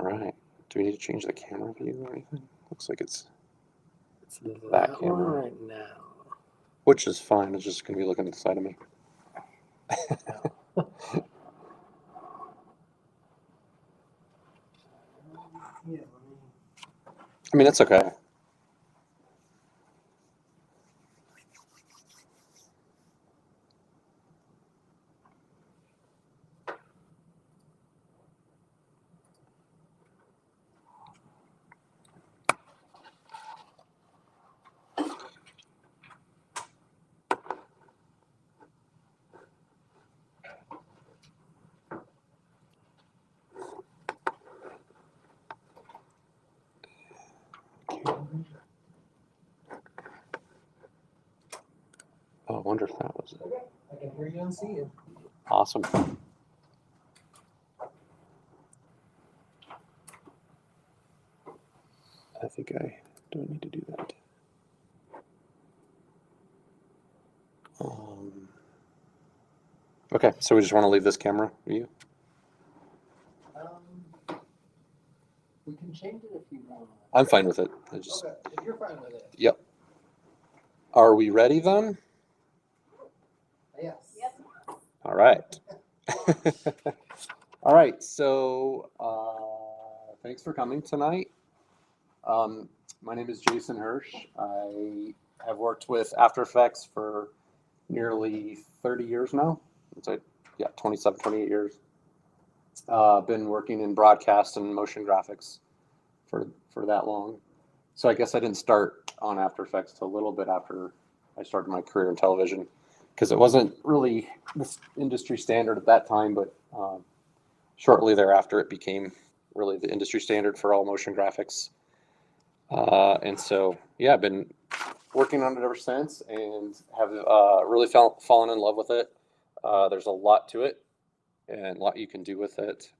right. Do we need to change the camera view or anything? Looks like it's that that one camera right now. Which is fine. It's just going to be looking at the side of me. I mean, it's okay. Oh, I wonder if that was it. Okay, I can hear you and see you. Awesome. I think I don't need to do that. Okay, so we just want to leave this camera view? We can change it if you want. I'm fine with it. I just... Okay, if you're fine with it. Yep. Are we ready then? Yes. Yep. All right. All right, so thanks for coming tonight. My name is Jason Hirsch. I have worked with After Effects for nearly 30 years now. It's like, yeah, 27, 28 years. Been working in broadcast and motion graphics for that long. So I guess I didn't start on After Effects till a little bit after I started my career in television, because it wasn't really this industry standard at that time, but shortly thereafter it became really the industry standard for all motion graphics. And so, yeah, I've been working on it ever since and have really fallen in love with it. There's a lot to it and a lot you can do with it.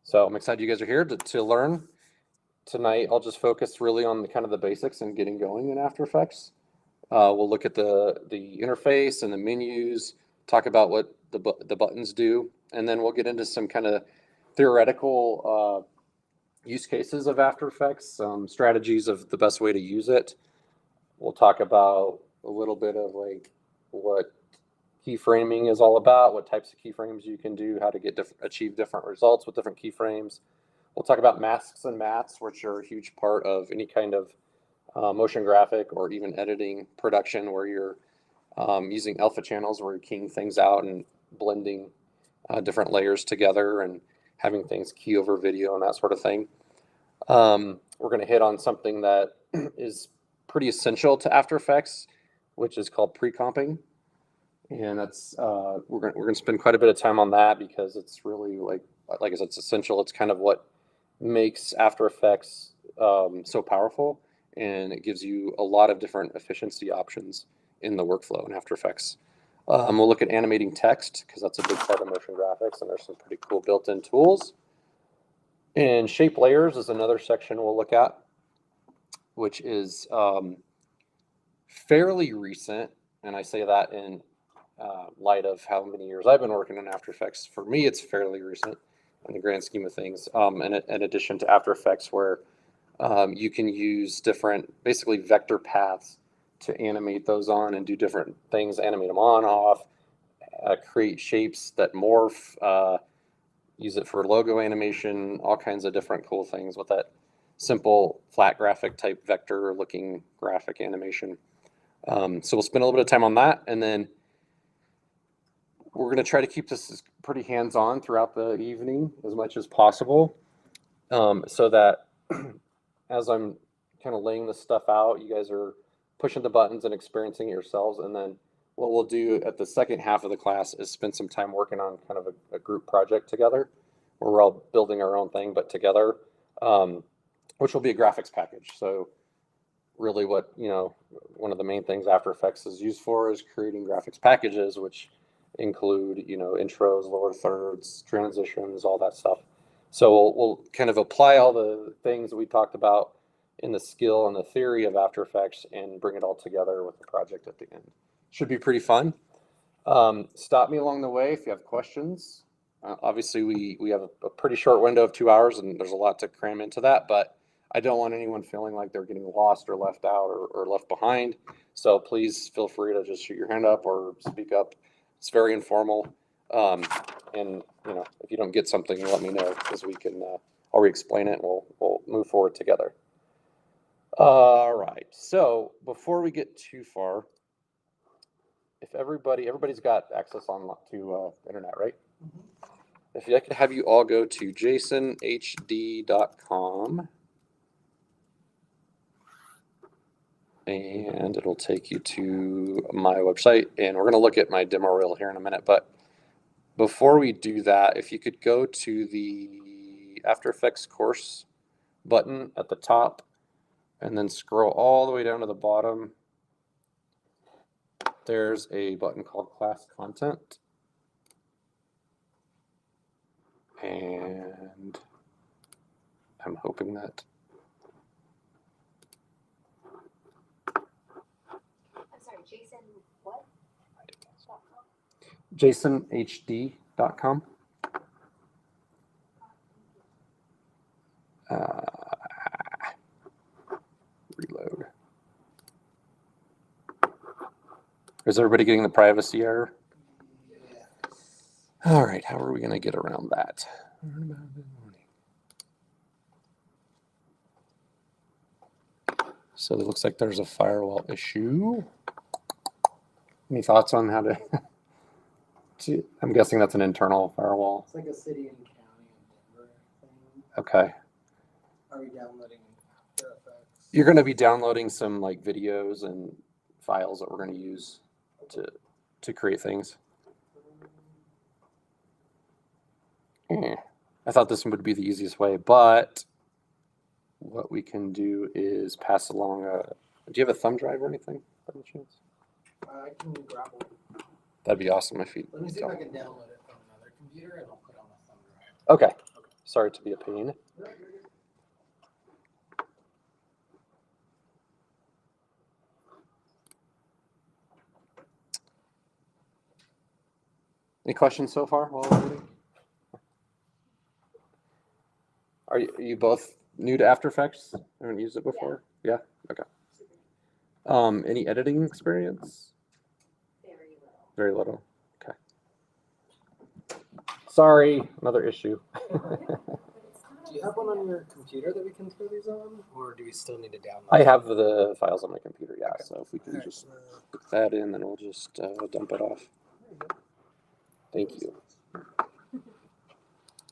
So I'm excited you guys are here to learn. Tonight, I'll just focus really on the kind of the basics and getting going in After Effects. We'll look at the interface and the menus, talk about what the buttons do, and then we'll get into some kind of theoretical use cases of After Effects, some strategies of the best way to use it. We'll talk about a little bit of like what keyframing is all about, what types of keyframes you can do, how to achieve different results with different keyframes. We'll talk about masks and mats, which are a huge part of any kind of motion graphic or even editing production where you're using alpha channels where you're keying things out and blending different layers together and having things key over video and that sort of thing. We're going to hit on something that is pretty essential to After Effects, which is called pre-comping. And that's we're going to spend quite a bit of time on that because it's really like I said, it's essential. It's kind of what makes After Effects so powerful, and it gives you a lot of different efficiency options in the workflow in After Effects. We'll look at animating text because that's a big part of motion graphics, and there's some pretty cool built-in tools. And shape layers is another section we'll look at, which is fairly recent, and I say that in light of how many years I've been working in After Effects. For me, it's fairly recent in the grand scheme of things. In addition to After Effects, where you can use different, basically vector paths to animate those on and do different things, animate them on, off, create shapes that morph, use it for logo animation, all kinds of different cool things with that simple flat graphic type vector looking graphic animation. So we'll spend a little bit of time on that, and then we're going to try to keep this pretty hands-on throughout the evening as much as possible, so that as I'm kind of laying this stuff out, you guys are pushing the buttons and experiencing it yourselves. And then what we'll do at the second half of the class is spend some time working on kind of a group project together, where we're all building our own thing, but together, which will be a graphics package. So really what, one of the main things After Effects is used for is creating graphics packages, which include, intros, lower thirds, transitions, all that stuff. So we'll kind of apply all the things that we talked about in the skill and the theory of After Effects and bring it all together with the project at the end. Should be pretty fun. Stop me along the way if you have questions. Obviously, we have a pretty short window of 2 hours, and there's a lot to cram into that, but I don't want anyone feeling like they're getting lost or left out or left behind. So please feel free to just shoot your hand up or speak up. It's very informal. And if you don't get something, let me know, because we can, I'll re-explain it and we'll move forward together. All right, so before we get too far, if everybody's got access to internet, right? Mhm. If I could have you all go to jasonhd.com, and it'll take you to my website, and we're going to look at my demo reel here in a minute. But before we do that, if you could go to the After Effects course button at the top and then scroll all the way down to the bottom, there's a button called Class Content. And I'm hoping that Jason, what? jasonhd.com. Reload. Is everybody getting the privacy error? All right, how are we going to get around that? So it looks like there's a firewall issue. Any thoughts on how to? I'm guessing that's an internal firewall. It's like a city and county in Denver thing. Okay. Are we downloading After Effects? You're going to be downloading some like videos and files that we're going to use to create things. I thought this one would be the easiest way, but what we can do is pass along do you have a thumb drive or anything by any chance? I can grab one. That'd be awesome if you. Let me see if I can download it from another computer and I'll put it on a thumb drive. Okay. Sorry to be a pain. Any questions so far while we're waiting? Are you both new to After Effects? Haven't used it before? Yeah? Okay. Any editing experience? Very little. Very little. Okay. Sorry, another issue. Do you have one on your computer that we can throw these on? Or do we still need to download? I have the files on my computer, yeah. Okay. So if we can Alright, just put that in, then we'll just dump it off. Thank you.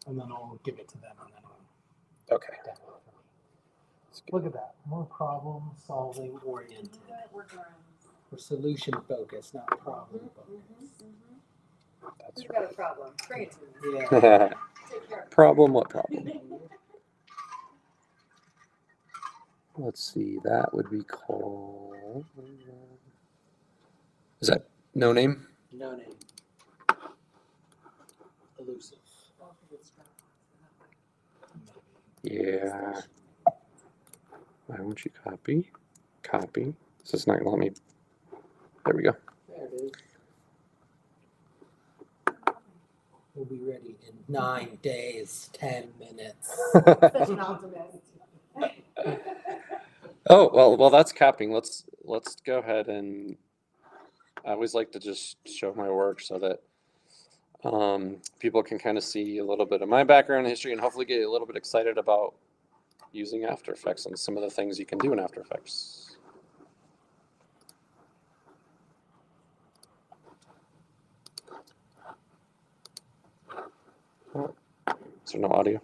and then I'll give it to them and then I'll Okay. download it. Look at that. More problem solving oriented. We're solution focused, not problem focused. That's We've right. got a problem. Bring it to me. Yeah. Take care of it. Problem? What problem? Let's see. That would be called. Is that no name? No name. Elusive. Yeah. Why won't you copy? Copy. So it's not gonna let me. There we go. There it is. We'll be ready in 9 days, 10 minutes. Such an optimist. Oh well, that's capping. Let's go ahead and. I always like to just show my work so that people can kind of see a little bit of my background and history, and hopefully get a little bit excited about using After Effects and some of the things you can do in After Effects. Oh, is there no audio?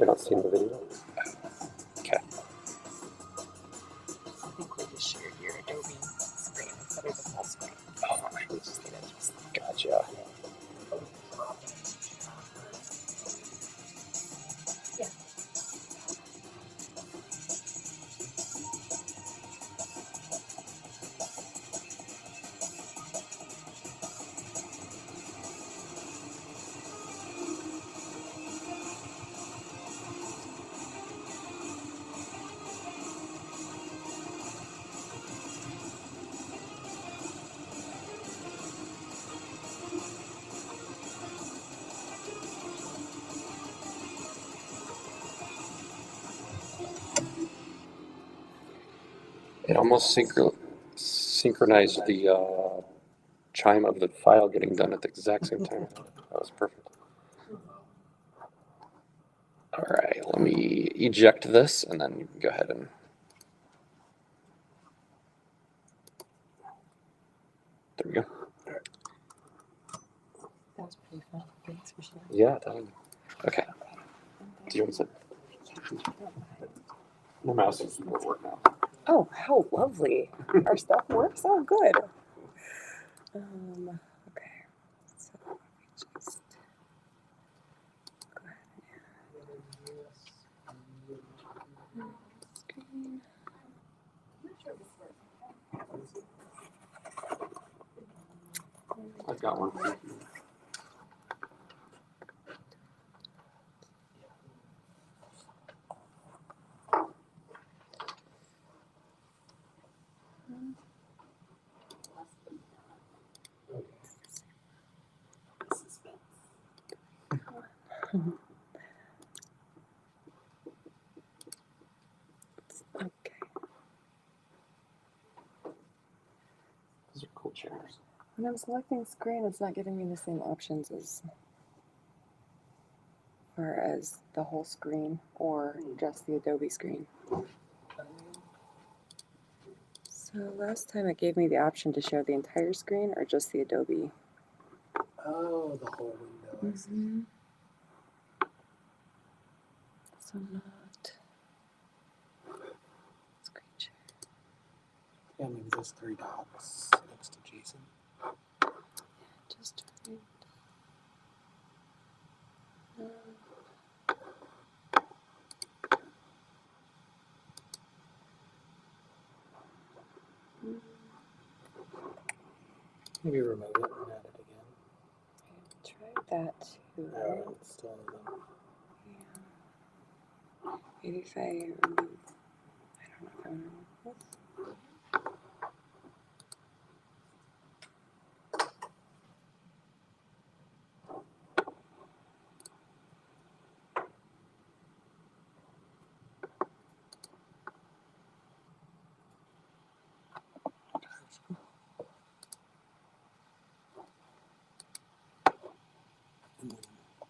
They're not seeing the video. Okay. I think we just shared your Adobe screen instead of the full screen. Oh, We just need to adjust that. gotcha. It almost synchronized the chime of the file getting done at the exact same time. That was perfect. All right, let me eject this and then you can go ahead and. There we go. That was pretty fun. Thanks for sharing. Yeah, definitely. Okay. Do you want to sit? My mouse is work now. Oh, how lovely. Our stuff works? Oh, good. Okay. So let me just go ahead and screen. I've got one. Okay. Those are cool chairs. When I'm selecting screen, it's not giving me the same options as far as the whole screen or just the Adobe screen. So last time it gave me the option to show the entire screen or just the Adobe. Oh, the whole window. So not screen share. Yeah, maybe those 3 dots next to Jason. Just right. Maybe remove it and add it again. I tried that too. No, it still isn't. Yeah. Maybe if I remove, I don't know if I want to remove this.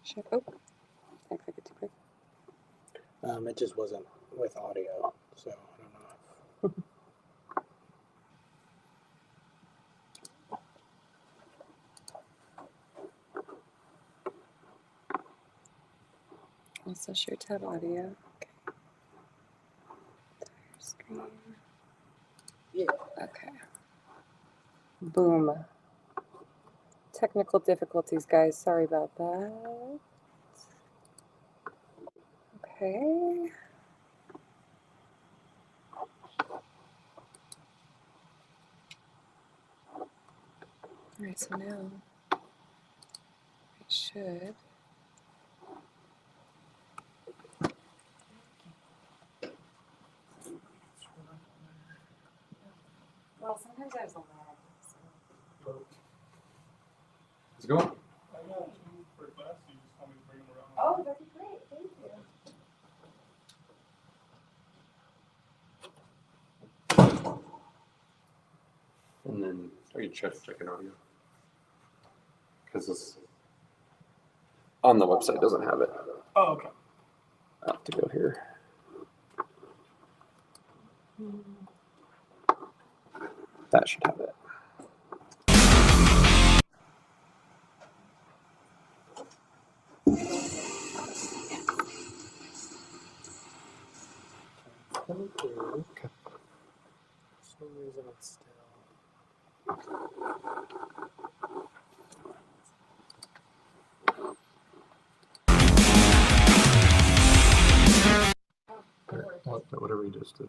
Sure. Oh, I clicked it too quick. It just wasn't with audio, so I don't know. Also share tab audio. Okay. Entire screen. Yeah. Okay. Boom. Technical difficulties, guys. Sorry about that. Okay. All right, so now it should. Well, sometimes there's a lag. So. Let's go. Oh, that'd be great. Thank you. And then, are you checking audio? Because this on the website doesn't have it. Oh, okay. I have to go here. That should have it. through. For some reason it's still. Whatever you just did.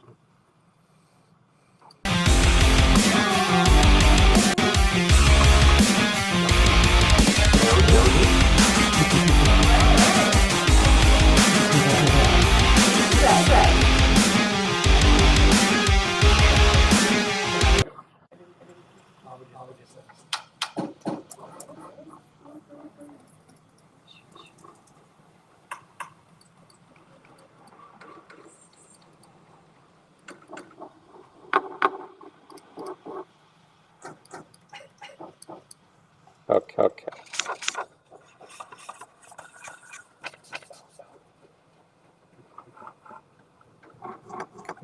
Okay.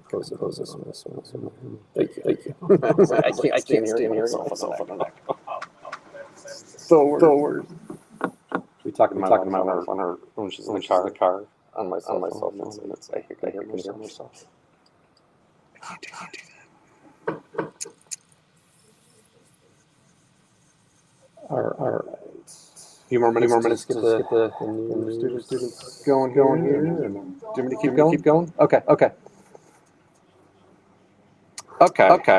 Goes this one. Thank you. I can't stand hearing myself on the back. So we're we talking about on her when she's in the car on my cell phone, and it's I hear myself. I can't do that. All right. A few more minutes to get the new students going here. Do you want me to keep going? Okay.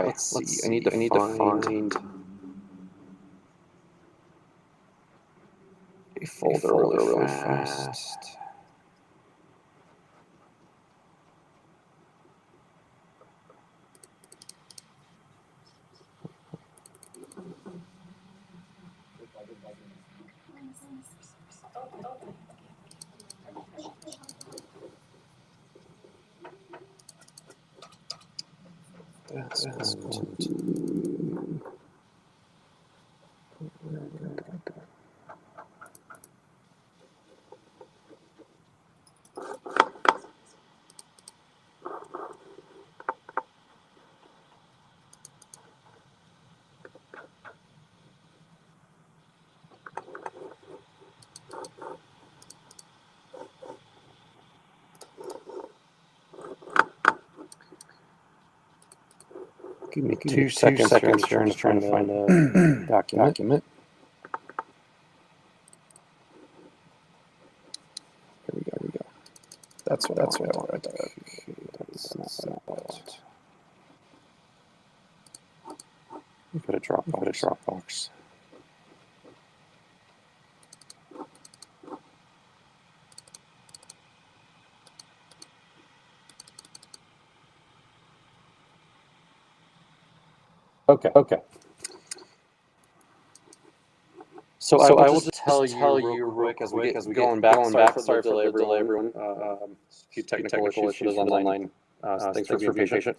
Let's see. I need to find a folder really fast. That's going to. Give me two seconds here. I'm just trying to find a document. Here we go. That's what I want. That's not what. You've got a Dropbox. Okay. So I will just tell you real quick as we get going back. Sorry for the delay, everyone. A few technical issues online. Thanks for being patient.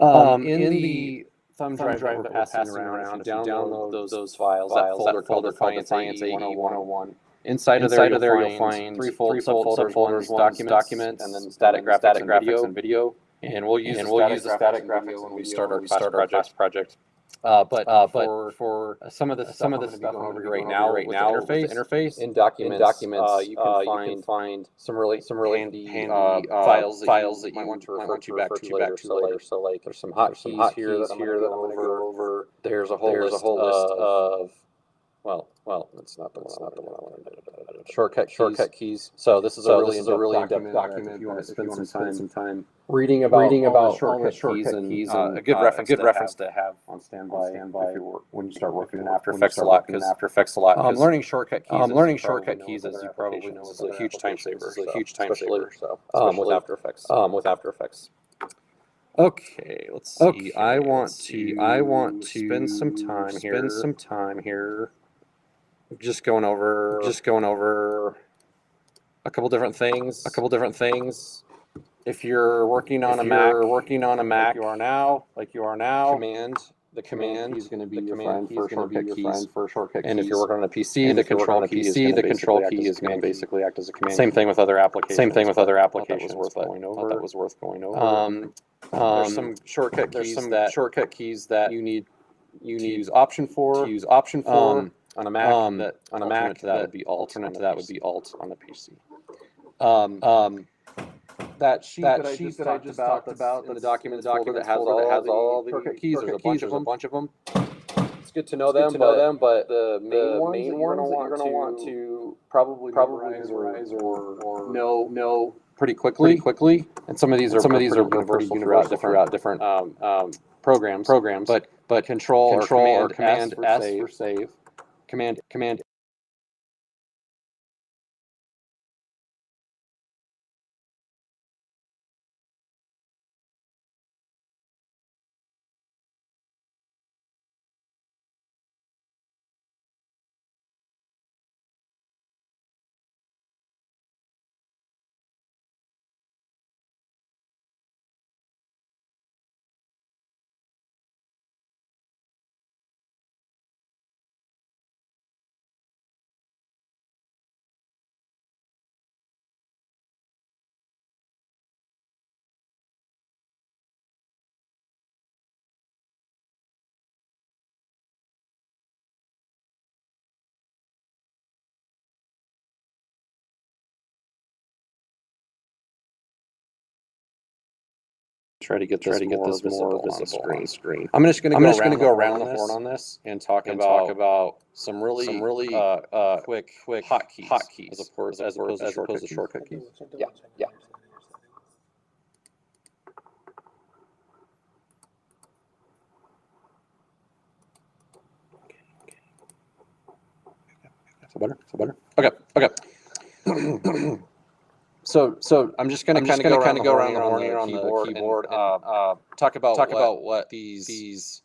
In the thumb drive that we're passing around, if you download those files, that folder called Defiance AE 101. Inside of there, you'll find three subfolders: documents, and then static graphics and video. And we'll use the static graphics when we start our class project. But for some of the stuff I'm going to do right now, with the interface in documents, you can find some really handy files that you might want to refer to back later. So like there's some hotkeys here that I'm going to go over. There's a whole list of well, that's not the one I wanted. Shortcut keys. So this is a really in-depth document. If you want to spend some time reading about shortcut keys and a good reference to have on standby if when you start working in After Effects a lot. Learning shortcut keys, as you probably know, is a huge time saver. So with After Effects. Okay, let's see. I want to spend some time here. Just going over a couple different things. If you're working on a Mac, like you are now, the command is going to be your friend for shortcut keys. And if you're working on a PC, the control key is going to basically act as a command. Same thing with other applications. That was worth going over. There's some shortcut keys that you need to use Option 4. On a Mac, that would be Alt on the PC. that sheet that I just talked about in the document that has all the shortcut keys. There's a bunch of them. It's good to know them, but the main ones that you're gonna want to probably memorize or know pretty quickly. And some of these are pretty universal throughout different programs. But Control or Command S for save. Command try to get this more visible on screen. I'm just going to go around the horn on this and talk about some really quick hotkeys as opposed to shortcut keys. Yeah. So better. Okay. So I'm just going to kind of go around the horn here on the keyboard and talk about what these.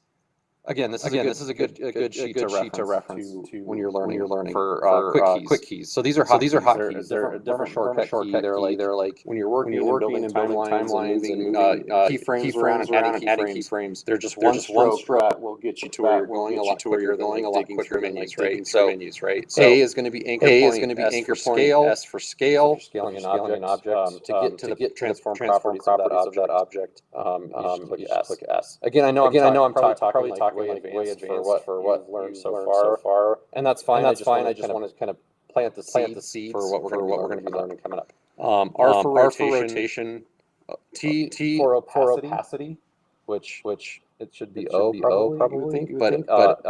Again, this is a good sheet to reference to when you're learning for quick keys. So these are hotkeys. They're a different shortcut key. They're like when you're working and building timelines and moving keyframes around and adding keyframes. They're just one stroke that will get you to where you're going a lot quicker than digging through menus, right? So A is going to be anchor point, S for scale, S for scale, scaling an object. To get to the transform properties of that object, you should click S. Again, I know I'm probably talking way advanced for what you've learned so far, and that's fine. I just want to kind of plant the seeds for what we're going to be learning coming up. R for rotation, T for opacity, which it should be O probably you would think, but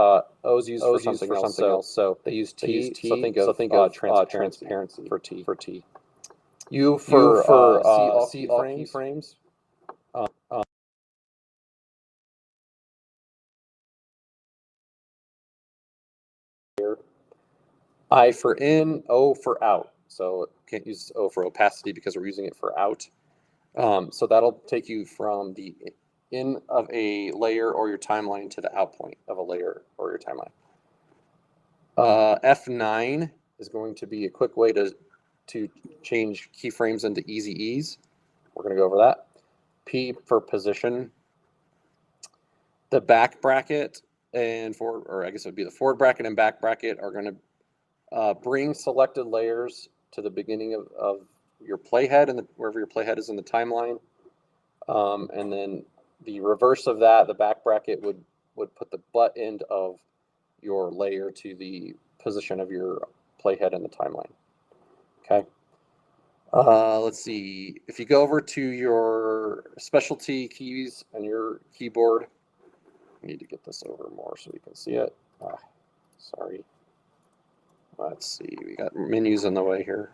O is used for something else. So they use T. So think of transparency for T. U for see all keyframes. I for in, O for out. So can't use O for opacity because we're using it for out. So that'll take you from the in of a layer or your timeline to the out point of a layer or your timeline. F9 is going to be a quick way to change keyframes into easy ease. We're going to go over that. P for position. The back bracket and forward, or I guess it would be the forward bracket and back bracket are going to bring selected layers to the beginning of your playhead and wherever your playhead is in the timeline. And then the reverse of that, the back bracket would put the butt end of your layer to the position of your playhead in the timeline. Okay. Let's see. If you go over to your specialty keys and your keyboard, I need to get this over more so we can see it. Sorry. Let's see. We got menus in the way here.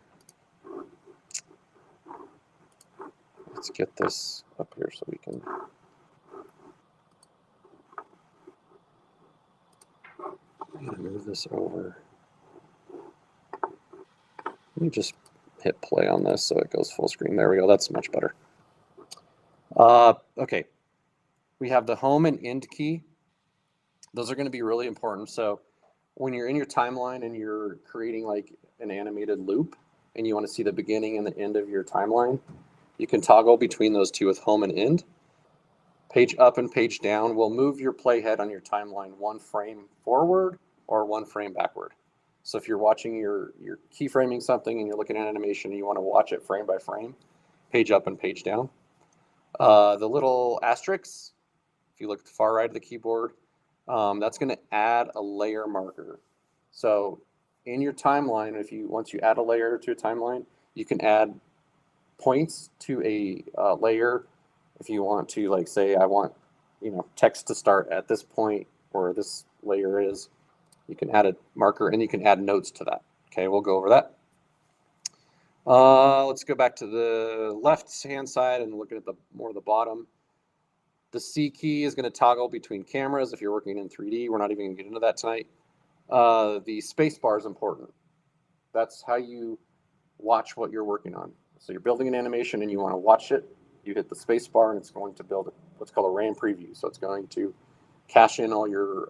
Let's get this up here so we can. I'm going to move this over. Let me just hit play on this so it goes full screen. There we go. That's much better. Okay. We have the home and end key. Those are going to be really important. So when you're in your timeline and you're creating like an animated loop and you want to see the beginning and the end of your timeline, you can toggle between those two with home and end. Page up and page down will move your playhead on your timeline one frame forward or one frame backward. So if you're watching you're keyframing something and you're looking at animation and you want to watch it frame by frame, page up and page down. The little asterisks, if you look at the far right of the keyboard, that's going to add a layer marker. So in your timeline, once you add a layer to a timeline, you can add points to a layer. If you want to, like, say, I want, text to start at this point where this layer is, you can add a marker and you can add notes to that. Okay, we'll go over that. Let's go back to the left-hand side and look at the more of the bottom. The C key is going to toggle between cameras if you're working in 3D. We're not even going to get into that tonight. The space bar is important. That's how you watch what you're working on. So you're building an animation and you want to watch it. You hit the space bar and it's going to build what's called a RAM preview. So it's going to cache in all your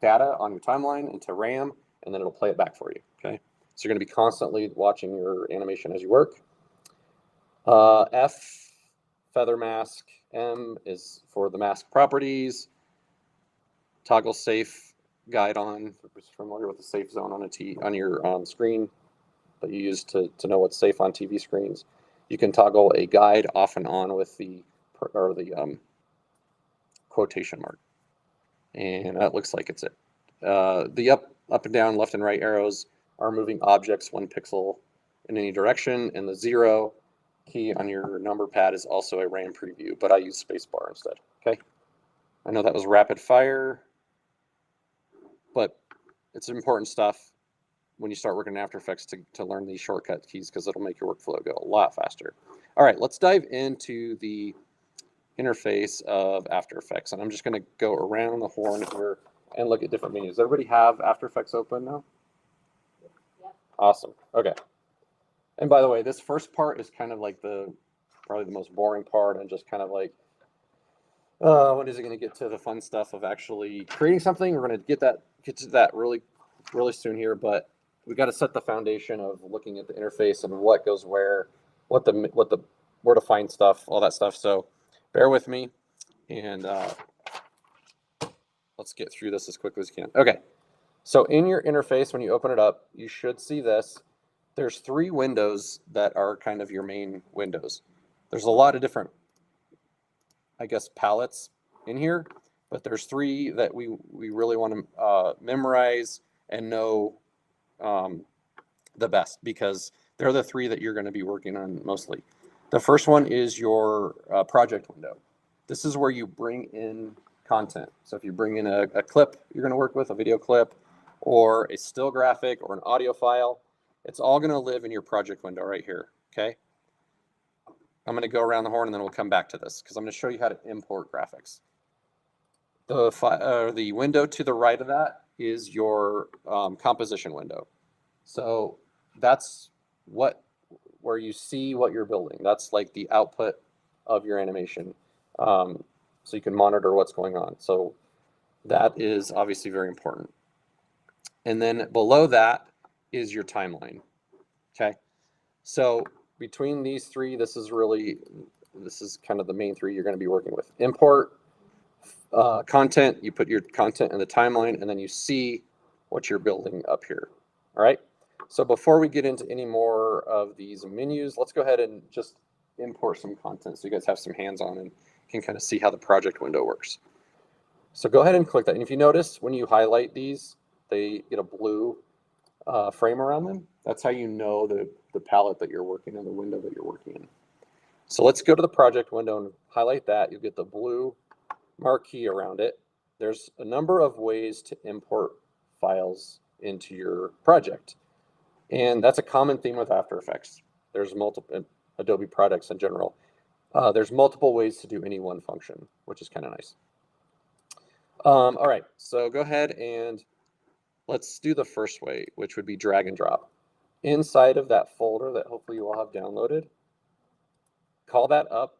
data on your timeline into RAM, and then it'll play it back for you. Okay. So you're going to be constantly watching your animation as you work. F, feather mask. M is for the mask properties. Toggle safe guide on. If you're familiar with the safe zone on your screen that you use to know what's safe on TV screens. You can toggle a guide off and on with the quotation mark. And that looks like it's it. The up and down, left and right arrows are moving objects 1 pixel in any direction, and the 0 key on your number pad is also a RAM preview, but I use spacebar instead. Okay. I know that was rapid fire, but it's important stuff when you start working in After Effects to learn these shortcut keys, because it'll make your workflow go a lot faster. All right, let's dive into the interface of After Effects, and I'm just going to go around the horn here and look at different menus. Everybody have After Effects open now? Yep. Awesome. Okay. And by the way, this first part is kind of like probably the most boring part, and just kind of like, when is it going to get to the fun stuff of actually creating something? We're going to get to that really, really soon here, but we got to set the foundation of looking at the interface and what goes where, where to find stuff, all that stuff. So bear with me, and let's get through this as quickly as we can. Okay. So in your interface, when you open it up, you should see this. There's 3 windows that are kind of your main windows. There's a lot of different, I guess, palettes in here, but there's 3 that we really want to memorize and know the best, because they're the 3 that you're going to be working on mostly. The first one is your project window. This is where you bring in content. So if you bring in a clip you're going to work with, a video clip, or a still graphic, or an audio file, it's all going to live in your project window right here. Okay. I'm going to go around the horn and then we'll come back to this, because I'm going to show you how to import graphics. The window to the right of that is your composition window. So that's where you see what you're building. That's like the output of your animation. So you can monitor what's going on. So that is obviously very important. And then below that is your timeline. Okay. So between these 3, this is kind of the main 3 you're going to be working with. Import content, you put your content in the timeline, and then you see what you're building up here. All right. So before we get into any more of these menus, let's go ahead and just import some content so you guys have some hands-on and can kind of see how the project window works. So go ahead and click that. And if you notice, when you highlight these, they get a blue frame around them. That's how you know the palette that you're working in, the window that you're working in. So let's go to the project window and highlight that. You'll get the blue marquee around it. There's a number of ways to import files into your project. And that's a common theme with After Effects. There's multiple Adobe products in general. There's multiple ways to do any one function, which is kind of nice. All right, so go ahead and let's do the first way, which would be drag and drop. Inside of that folder that hopefully you all have downloaded, call that up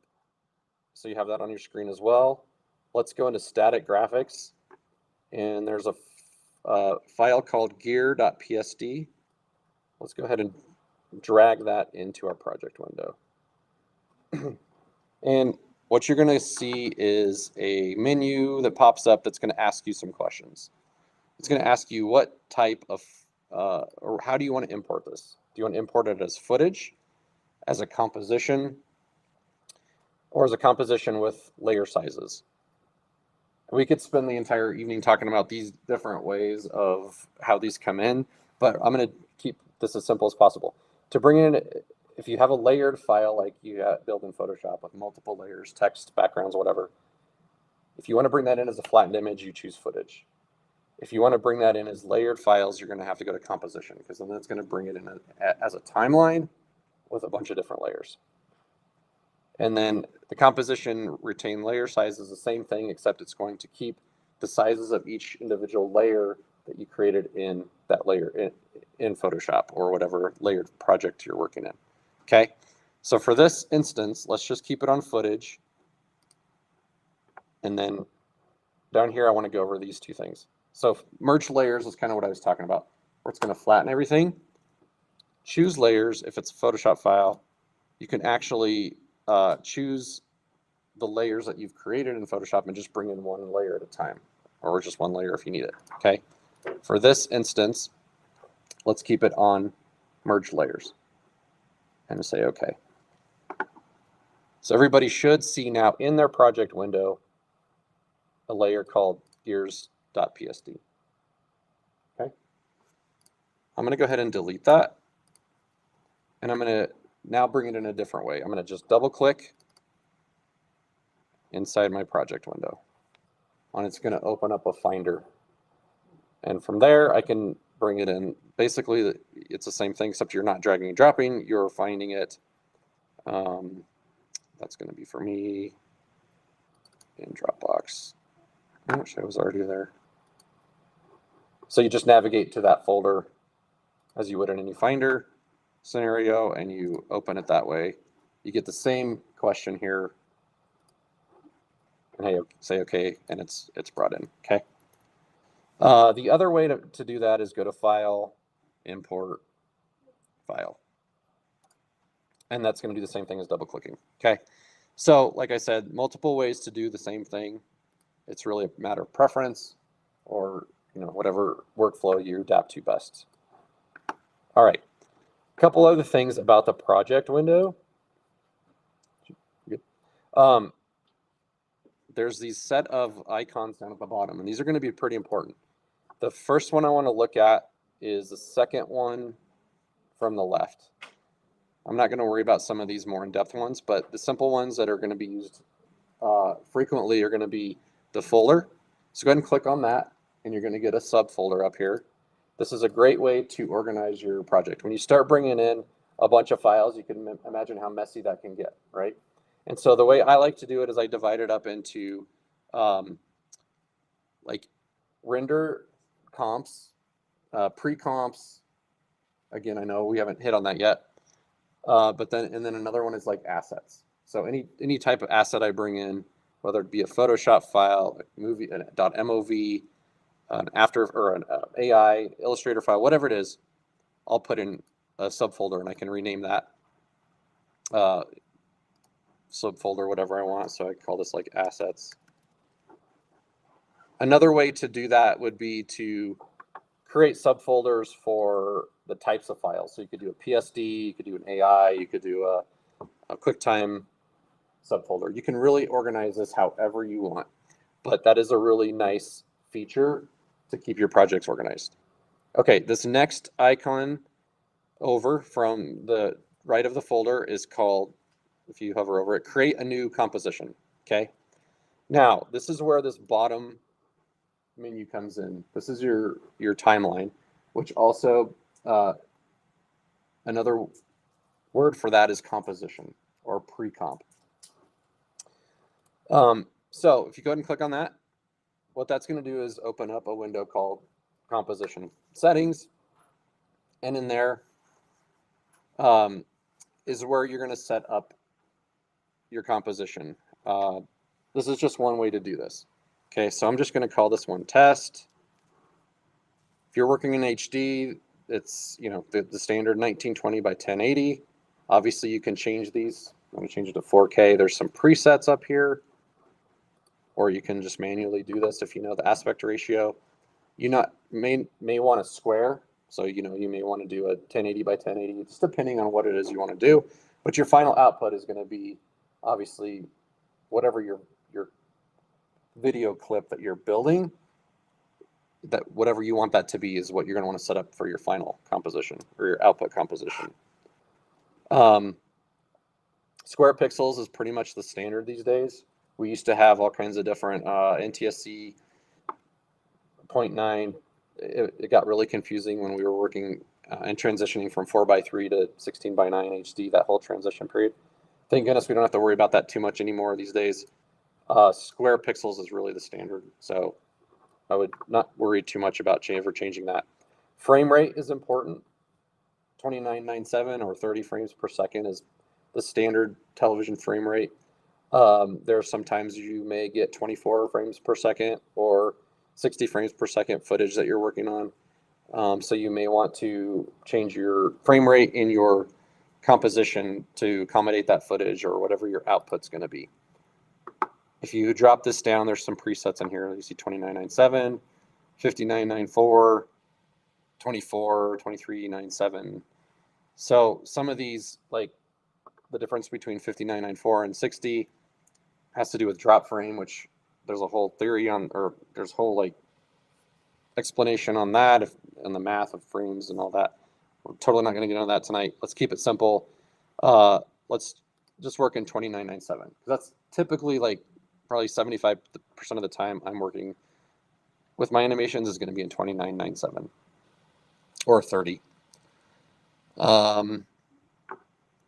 so you have that on your screen as well. Let's go into static graphics, and there's a file called gear.psd. Let's go ahead and drag that into our project window. And what you're going to see is a menu that pops up that's going to ask you some questions. It's going to ask you what type of, or how do you want to import this? Do you want to import it as footage, as a composition, or as a composition with layer sizes? We could spend the entire evening talking about these different ways of how these come in, but I'm going to keep this as simple as possible. To bring in if you have a layered file like you build in Photoshop with multiple layers, text, backgrounds, whatever, if you want to bring that in as a flattened image, you choose footage. If you want to bring that in as layered files, you're going to have to go to composition, because then it's going to bring it in as a timeline with a bunch of different layers. And then the composition retain layer size is the same thing, except it's going to keep the sizes of each individual layer that you created in that layer in Photoshop or whatever layered project you're working in. Okay, so for this instance, let's just keep it on footage. And then down here, I want to go over these two things. So merge layers is kind of what I was talking about, where it's going to flatten everything. Choose layers. If it's a Photoshop file, you can actually choose the layers that you've created in Photoshop and just bring in one layer at a time, or just one layer if you need it. Okay. For this instance, let's keep it on merge layers and say OK. So everybody should see now in their project window a layer called gears.psd. Okay. I'm going to go ahead and delete that. And I'm going to now bring it in a different way. I'm going to just double click inside my project window. And it's going to open up a Finder. And from there, I can bring it in. Basically, it's the same thing, except you're not dragging and dropping. You're finding it. That's going to be for me in Dropbox. Which I was already there. So you just navigate to that folder as you would in any Finder scenario, and you open it that way. You get the same question here. And hey, say OK, and it's brought in. Okay. The other way to do that is go to File, Import, File. And that's going to do the same thing as double clicking. Okay. So like I said, multiple ways to do the same thing. It's really a matter of preference, or whatever workflow you adapt to best. All right. A couple other things about the project window. There's these set of icons down at the bottom, and these are going to be pretty important. The first one I want to look at is the second one from the left. I'm not going to worry about some of these more in-depth ones, but the simple ones that are going to be used frequently are going to be the folder. So go ahead and click on that, and you're going to get a subfolder up here. This is a great way to organize your project. When you start bringing in a bunch of files, you can imagine how messy that can get, right? And so the way I like to do it is I divide it up into like render comps, pre-comps. Again, I know we haven't hit on that yet. But then another one is like assets. So any type of asset I bring in, whether it be a Photoshop file, a movie, a .mov, an an AI Illustrator file, whatever it is, I'll put in a subfolder, and I can rename that subfolder whatever I want. So I call this like assets. Another way to do that would be to create subfolders for the types of files. So you could do a PSD, you could do an AI, you could do a QuickTime subfolder. You can really organize this however you want, but that is a really nice feature to keep your projects organized. Okay, this next icon over from the right of the folder is called, if you hover over it, create a new composition. Okay, now this is where this bottom menu comes in. This is your timeline, which also another word for that is composition or pre-comp. So if you go ahead and click on that, what that's going to do is open up a window called composition settings, and in there is where you're going to set up your composition. This is just one way to do this. Okay, so I'm just going to call this one test. If you're working in HD, it's the standard 1920 by 1080. Obviously, you can change these. I'm going to change it to 4K. There's some presets up here, or you can just manually do this if you know the aspect ratio. You may want a square, so you may want to do a 1080 by 1080, just depending on what it is you want to do. But your final output is going to be obviously whatever your video clip that you're building. That whatever you want that to be is what you're going to want to set up for your final composition or your output composition. Square pixels is pretty much the standard these days. We used to have all kinds of different NTSC 0.9. It got really confusing when we were working and transitioning from 4:3 to 16:9 HD, that whole transition period. Thank goodness we don't have to worry about that too much anymore these days. Square pixels is really the standard, so I would not worry too much about changing that. Frame rate is important. 2997 or 30 frames per second is the standard television frame rate. There are sometimes you may get 24 frames per second or 60 frames per second footage that you're working on. So you may want to change your frame rate in your composition to accommodate that footage or whatever your output's going to be. If you drop this down, there's some presets in here. You see 2997, 5994, 24, 2397. So some of these, like the difference between 5994 and 60 has to do with drop frame, which there's a whole theory on, or there's a whole like explanation on that and the math of frames and all that. We're totally not going to get into that tonight. Let's keep it simple. Let's just work in 2997. That's typically like probably 75% of the time I'm working with my animations is going to be in 2997 or 30.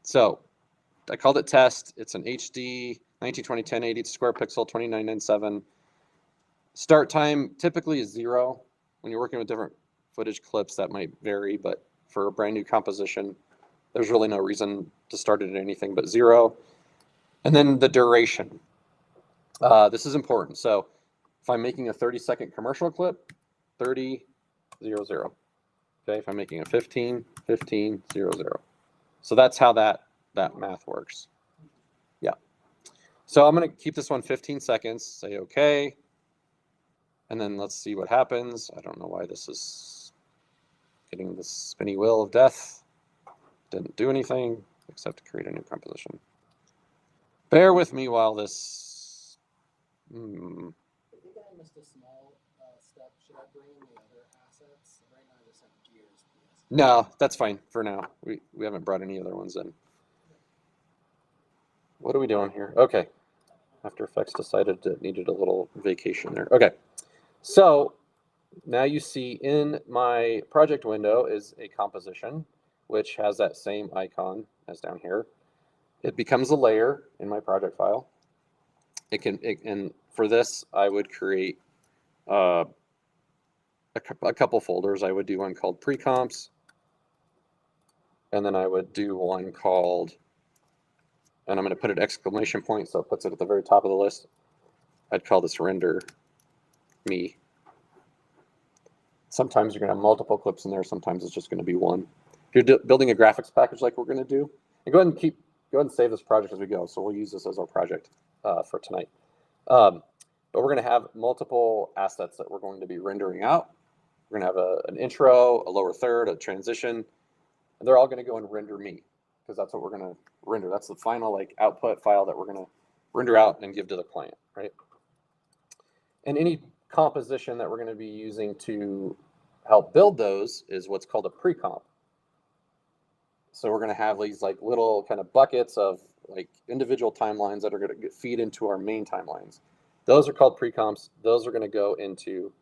So I called it test. It's an HD 1920 1080 square pixel 2997. Start time typically is 0. When you're working with different footage clips, that might vary, but for a brand new composition, there's really no reason to start it at anything but 0. And then the duration. This is important. So if I'm making a 30-second commercial clip, 30, 0, 0. Okay, if I'm making a 15, 15, 0, 0. So that's how that math works. Yeah. So I'm going to keep this one 15 seconds, say okay. And then let's see what happens. I don't know why this is getting this spinny wheel of death. Didn't do anything except create a new composition. Bear with me while this... I think I missed a small step. Should I bring in the other assets? Right now I just have gears. No, that's fine for now. We haven't brought any other ones in. What are we doing here? Okay. After Effects decided it needed a little vacation there. Okay. So now you see in my project window is a composition, which has that same icon as down here. It becomes a layer in my project file. And for this, I would create a couple folders. I would do one called pre-comps, and then I would do one called, and I'm going to put an exclamation point so it puts it at the very top of the list. I'd call this render me. Sometimes you're going to have multiple clips in there. Sometimes it's just going to be one. If you're building a graphics package like we're going to do, and go ahead and save this project as we go. So we'll use this as our project for tonight. But we're going to have multiple assets that we're going to be rendering out. We're going to have an intro, a lower third, a transition, and they're all going to go and render me because that's what we're going to render. That's the final like output file that we're going to render out and give to the client, right? And any composition that we're going to be using to help build those is what's called a pre-comp. So we're going to have these like little kind of buckets of like individual timelines that are going to feed into our main timelines. Those are called pre-comps. Those are going to go into,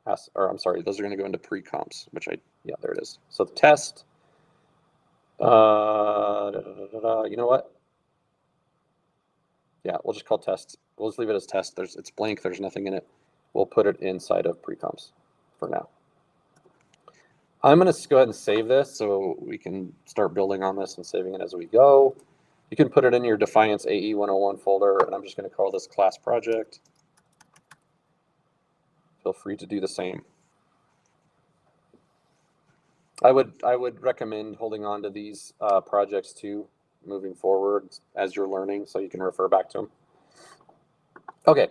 those are going to go into pre-comps, which yeah, there it is. So the test, you know what? Yeah, we'll just call test. We'll just leave it as test. It's blank. There's nothing in it. We'll put it inside of pre-comps for now. I'm going to go ahead and save this so we can start building on this and saving it as we go. You can put it in your Defiance AE 101 folder, and I'm just going to call this class project. Feel free to do the same. I would recommend holding on to these projects too, moving forward as you're learning, so you can refer back to them. Okay,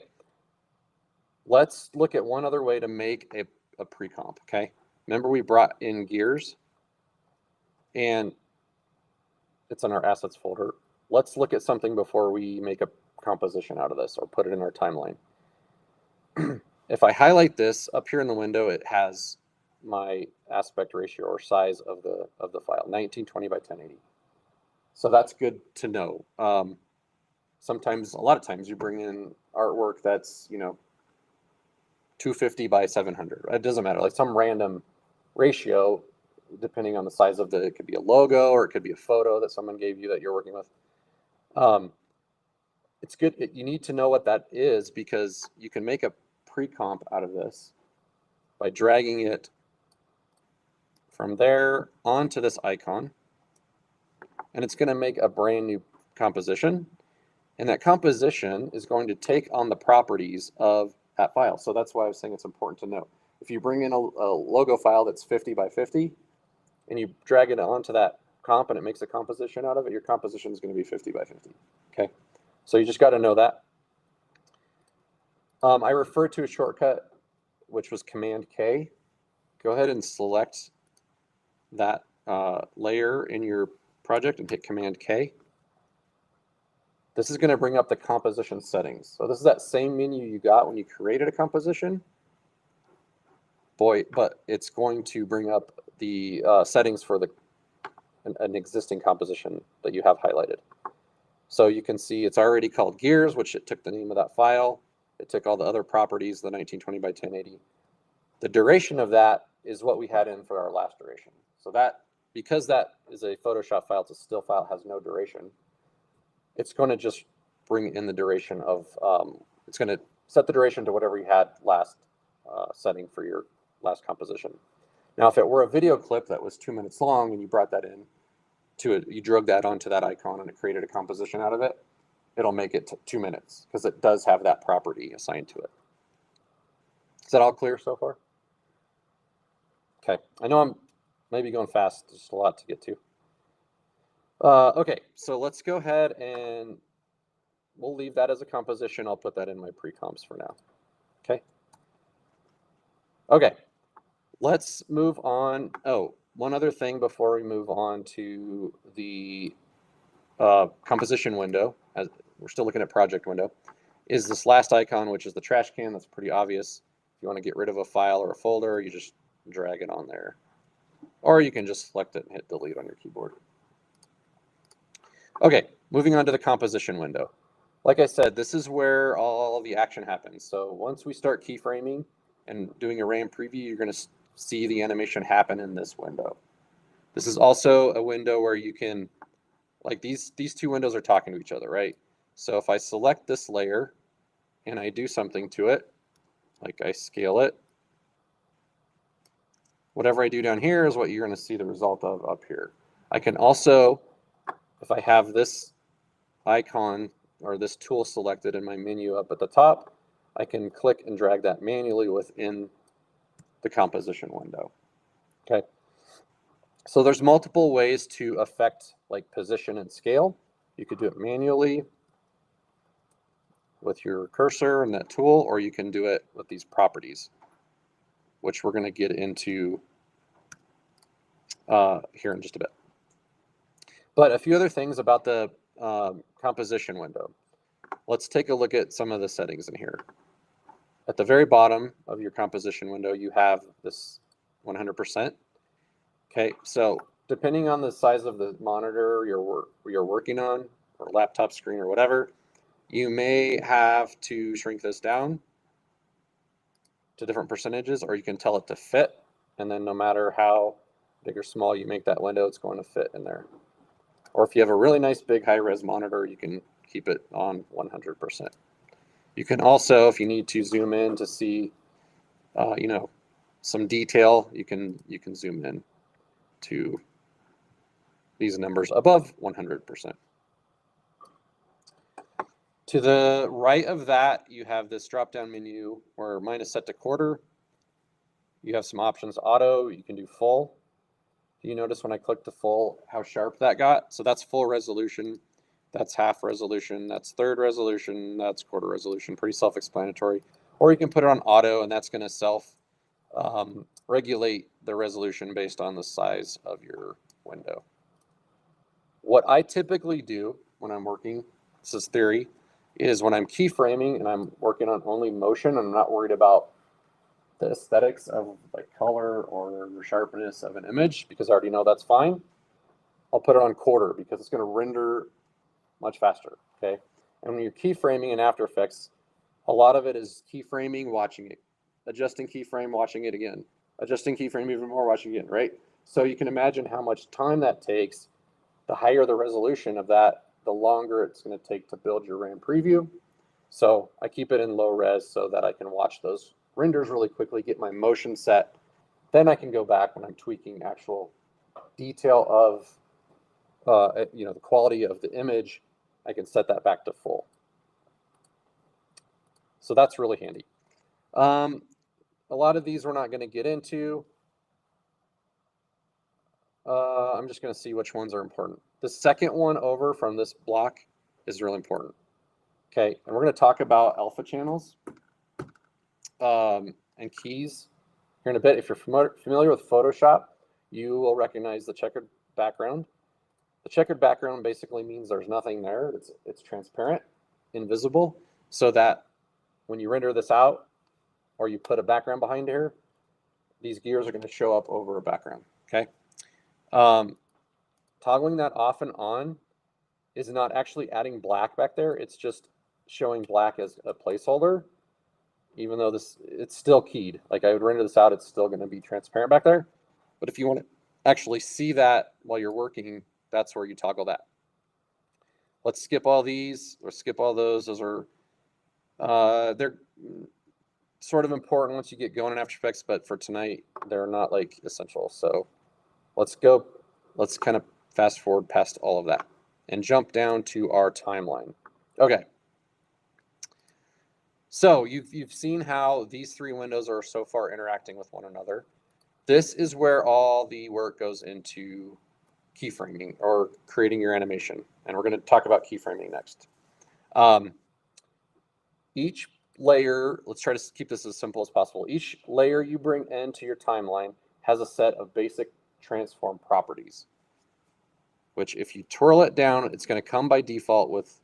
let's look at one other way to make a pre-comp, okay? Remember we brought in gears, and it's in our assets folder. Let's look at something before we make a composition out of this or put it in our timeline. If I highlight this up here in the window, it has my aspect ratio or size of the file, 1920 by 1080. So that's good to know. Sometimes, a lot of times, you bring in artwork that's 250 by 700. It doesn't matter, like some random ratio, depending on the size of it could be a logo or it could be a photo that someone gave you that you're working with. It's good. You need to know what that is because you can make a pre-comp out of this by dragging it from there onto this icon. And it's going to make a brand new composition. And that composition is going to take on the properties of that file. So that's why I was saying it's important to know. If you bring in a logo file that's 50 by 50 and you drag it onto that comp and it makes a composition out of it, your composition is going to be 50 by 50. Okay, so you just got to know that. I referred to a shortcut, which was Command K. Go ahead and select that layer in your project and hit Command K. This is going to bring up the composition settings. So this is that same menu you got when you created a composition. Boy, but it's going to bring up the settings for an existing composition that you have highlighted. So you can see it's already called gears, which it took the name of that file. It took all the other properties, the 1920 by 1080. The duration of that is what we had in for our last duration. So that, because that is a Photoshop file, it's a still file, has no duration, it's going to just bring in the duration of, it's going to set the duration to whatever you had last setting for your last composition. Now, if it were a video clip that was 2 minutes long and you brought that in to it, you drug that onto that icon and it created a composition out of it, it'll make it 2 minutes because it does have that property assigned to it. Is that all clear so far? Okay, I know I'm maybe going fast, there's a lot to get to. Okay, so let's go ahead and we'll leave that as a composition. I'll put that in my pre-comps for now. Okay. Okay, let's move on. Oh, one other thing before we move on to the composition window, as we're still looking at project window, is this last icon, which is the trash can. That's pretty obvious. If you want to get rid of a file or a folder, you just drag it on there. Or you can just select it and hit delete on your keyboard. Okay, moving on to the composition window. Like I said, this is where all the action happens. So once we start keyframing and doing a RAM preview, you're going to see the animation happen in this window. This is also a window where you can, like these two windows are talking to each other, right? So if I select this layer and I do something to it, like I scale it, whatever I do down here is what you're going to see the result of up here. I can also, if I have this icon or this tool selected in my menu up at the top, I can click and drag that manually within the composition window. Okay. So there's multiple ways to affect like position and scale. You could do it manually with your cursor and that tool, or you can do it with these properties, which we're going to get into here in just a bit. But a few other things about the composition window. Let's take a look at some of the settings in here. At the very bottom of your composition window, you have this 100%. Okay, so depending on the size of the monitor you're working on, or laptop screen or whatever, you may have to shrink this down to different percentages, or you can tell it to fit, and then no matter how big or small you make that window, it's going to fit in there. Or if you have a really nice big high-res monitor, you can keep it on 100%. You can also, if you need to zoom in to see, you know, some detail, you can zoom in to these numbers above 100%. To the right of that, you have this drop-down menu where mine is set to quarter. You have some options: auto, you can do full. Do you notice when I click the full, how sharp that got? So that's full resolution, that's half resolution, that's third resolution, that's quarter resolution, pretty self-explanatory. Or you can put it on auto, and that's going to self-regulate the resolution based on the size of your window. What I typically do when I'm working, this is theory, is when I'm keyframing and I'm working on only motion, I'm not worried about the aesthetics of like color or sharpness of an image, because I already know that's fine, I'll put it on quarter because it's going to render much faster, okay? And when you're keyframing in After Effects, a lot of it is keyframing, watching it, adjusting keyframe, watching it again, adjusting keyframe even more, watching it again, right? So you can imagine how much time that takes. The higher the resolution of that, the longer it's going to take to build your RAM preview. So I keep it in low res so that I can watch those renders really quickly, get my motion set. Then I can go back when I'm tweaking actual detail of the quality of the image. I can set that back to full. So that's really handy. A lot of these we're not going to get into. I'm just going to see which ones are important. The second one over from this block is really important. Okay, and we're going to talk about alpha channels and keys here in a bit. If you're familiar with Photoshop, you will recognize the checkered background. The checkered background basically means there's nothing there. It's transparent, invisible, so that when you render this out or you put a background behind here, these gears are going to show up over a background. Okay. Toggling that off and on is not actually adding black back there. It's just showing black as a placeholder, even though it's still keyed. Like I would render this out, it's still going to be transparent back there. But if you want to actually see that while you're working, that's where you toggle that. Let's skip all these or skip all those. Those are, they're sort of important once you get going in After Effects, but for tonight, they're not like essential. So let's kind of fast forward past all of that and jump down to our timeline. Okay. So you've seen how these three windows are so far interacting with one another. This is where all the work goes into keyframing or creating your animation. And we're going to talk about keyframing next. Each layer, let's try to keep this as simple as possible. Each layer you bring into your timeline has a set of basic transform properties, which if you twirl it down, it's going to come by default with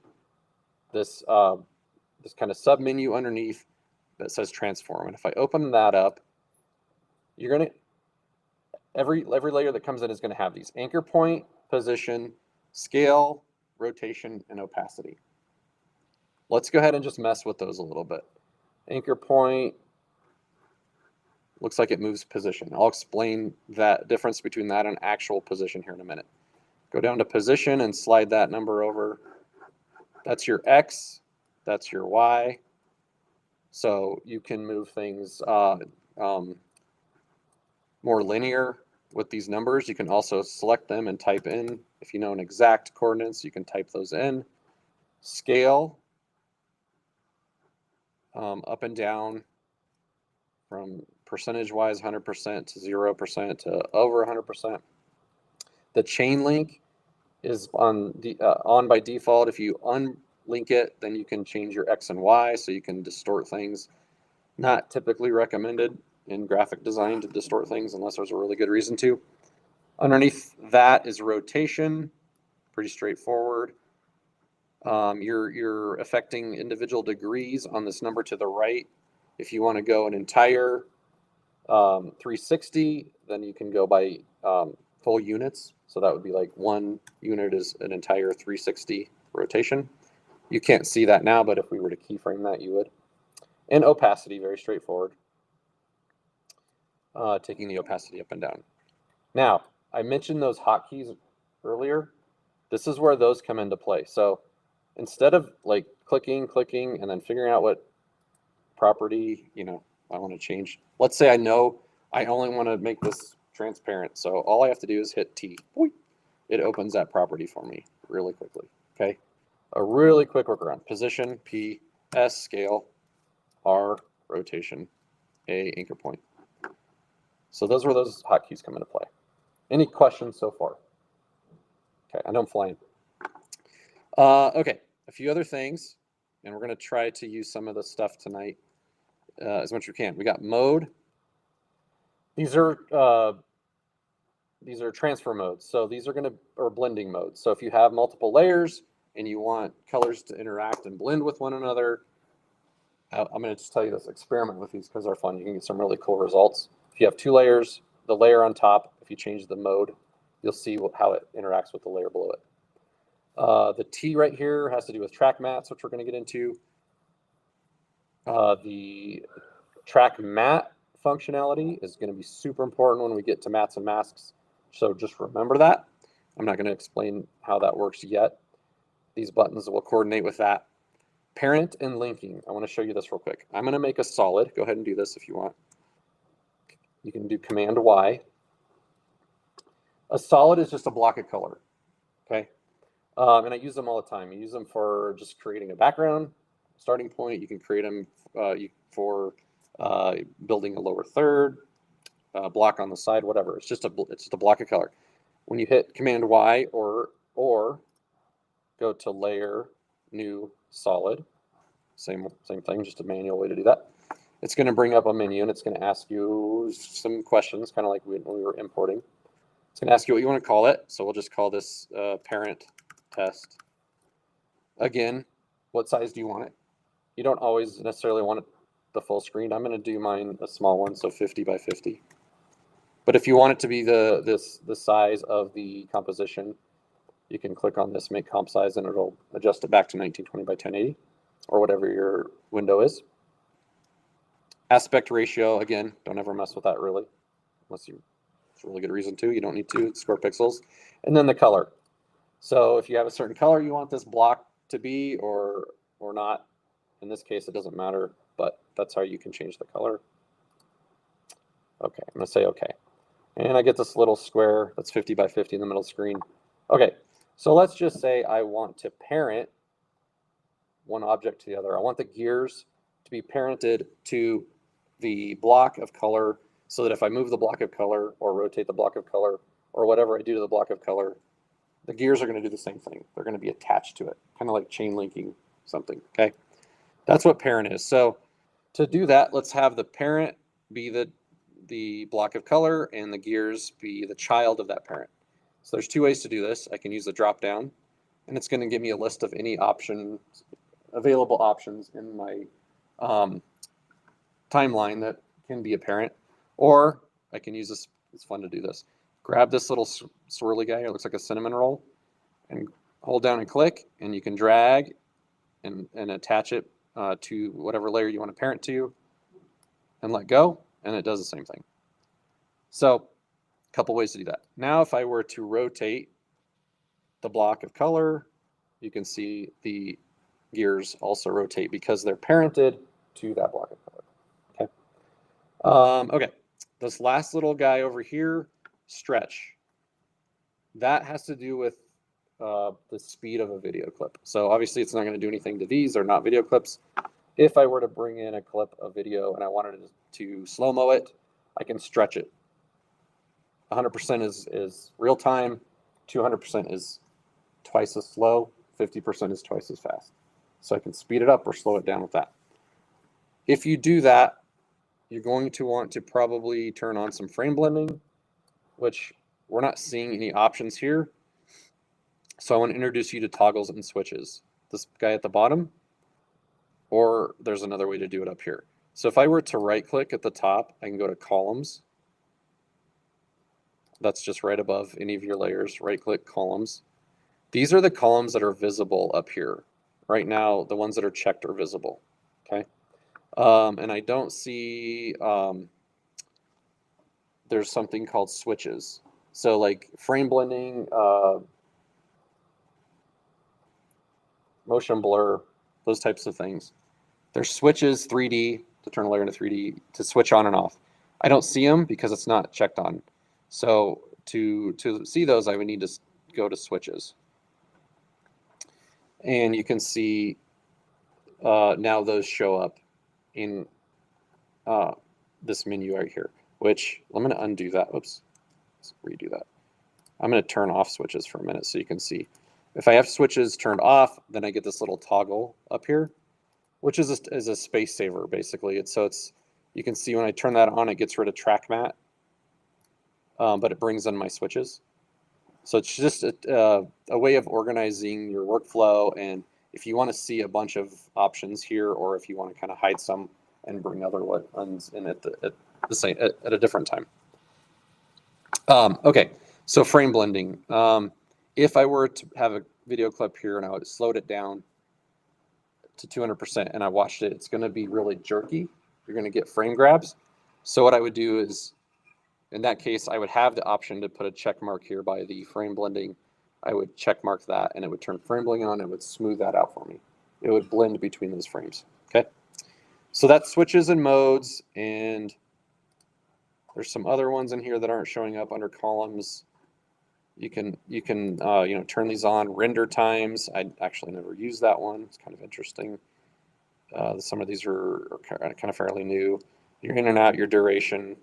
this this kind of sub menu underneath that says transform. And if I open that up, you're going to, every layer that comes in is going to have these: anchor point, position, scale, rotation, and opacity. Let's go ahead and just mess with those a little bit. Anchor point looks like it moves position. I'll explain that difference between that and actual position here in a minute. Go down to position and slide that number over. That's your X, that's your Y. So you can move things more linear with these numbers. You can also select them and type in. If you know an exact coordinates, you can type those in. Scale, up and down from percentage-wise 100% to 0% to over 100%. The chain link is on by default. If you unlink it, then you can change your X and Y, so you can distort things. Not typically recommended in graphic design to distort things unless there's a really good reason to. Underneath that is rotation, pretty straightforward. You're affecting individual degrees on this number to the right. If you want to go an entire 360, then you can go by full units. So that would be like 1 unit is an entire 360 rotation. You can't see that now, but if we were to keyframe that, you would. And opacity, very straightforward. Taking the opacity up and down. Now, I mentioned those hotkeys earlier. This is where those come into play. So instead of like clicking, and then figuring out what property, I want to change. Let's say I know I only want to make this transparent. So all I have to do is hit T. It opens that property for me really quickly. Okay. A really quick workaround. Position, P, S, scale, R, rotation, A, anchor point. So those were those hotkeys come into play. Any questions so far? Okay, I know I'm flying. Okay, a few other things, and we're going to try to use some of this stuff tonight as much as we can. We got mode. These are transfer modes. So these are blending modes. So if you have multiple layers and you want colors to interact and blend with one another, I'm going to just tell you this, experiment with these because they're fun. You can get some really cool results. If you have 2 layers, the layer on top, if you change the mode, you'll see how it interacts with the layer below it. The T right here has to do with track mats, which we're going to get into. The track matte functionality is going to be super important when we get to mats and masks. So just remember that. I'm not going to explain how that works yet. These buttons will coordinate with that. Parent and linking. I want to show you this real quick. I'm going to make a solid. Go ahead and do this if you want. You can do Command Y. A solid is just a block of color. Okay. And I use them all the time. You use them for just creating a background, starting point. You can create them for building a lower third, block on the side, whatever. It's just a block of color. When you hit Command Y or go to Layer, New, Solid, same thing, just a manual way to do that. It's going to bring up a menu and it's going to ask you some questions, kind of like when we were importing. It's going to ask you what you want to call it. So we'll just call this parent test. Again, what size do you want it? You don't always necessarily want it the full screen. I'm going to do mine a small one, so 50 by 50. But if you want it to be the size of the composition, you can click on this, make comp size, and it'll adjust it back to 1920 by 1080 or whatever your window is. Aspect ratio, again, don't ever mess with that really, unless it's a really good reason to. You don't need to, it's square pixels. And then the color. So if you have a certain color you want this block to be or not, in this case it doesn't matter, but that's how you can change the color. Okay, I'm gonna say okay. And I get this little square that's 50 by 50 in the middle screen. Okay, so let's just say I want to parent one object to the other. I want the gears to be parented to the block of color so that if I move the block of color or rotate the block of color or whatever I do to the block of color, the gears are going to do the same thing. They're going to be attached to it, kind of like chain linking something, okay? That's what parent is. So to do that, let's have the parent be the block of color and the gears be the child of that parent. So there's 2 ways to do this. I can use the drop down and it's going to give me a list of any available options in my timeline that can be a parent, or I can use this. It's fun to do this. Grab this little swirly guy. It looks like a cinnamon roll, and hold down and click, and you can drag and attach it to whatever layer you want to parent to, and let go, and it does the same thing. So, a couple ways to do that. Now, if I were to rotate the block of color, you can see the gears also rotate because they're parented to that block of color. Okay, this last little guy over here, stretch. That has to do with the speed of a video clip. So obviously it's not going to do anything to these. They're not video clips. If I were to bring in a clip of video and I wanted to slow-mo it, I can stretch it. 100% is real time, 200% is twice as slow, 50% is twice as fast. So I can speed it up or slow it down with that. If you do that, you're going to want to probably turn on some frame blending, which we're not seeing any options here. So I want to introduce you to toggles and switches. This guy at the bottom, or there's another way to do it up here. So if I were to right click at the top, I can go to columns. That's just right above any of your layers, right click columns. These are the columns that are visible up here. Right now, the ones that are checked are visible, okay? And I don't see, there's something called switches. So like frame blending, motion blur, those types of things. There's switches, 3D, to turn a layer into 3D, to switch on and off. I don't see them because it's not checked on. So to see those, I would need to go to switches. And you can see now those show up in this menu right here, which I'm going to undo that. Oops, let's redo that. I'm going to turn off switches for a minute so you can see. If I have switches turned off, then I get this little toggle up here, which is a space saver basically. You can see when I turn that on, it gets rid of track mat, but it brings in my switches. So it's just a way of organizing your workflow, and if you want to see a bunch of options here, or if you want to kind of hide some and bring other ones in at the same at a different time. Okay, so frame blending. If I were to have a video clip here and I would slowed it down to 200% and I watched it, it's going to be really jerky. You're going to get frame grabs. So what I would do is, in that case, I would have the option to put a check mark here by the frame blending. I would check mark that and it would turn frame blending on and it would smooth that out for me. It would blend between those frames. Okay. So that switches and modes, and there's some other ones in here that aren't showing up under columns. You can turn these on. Render times. I actually never used that one. It's kind of interesting. Some of these are kind of fairly new. Your in and out, your duration.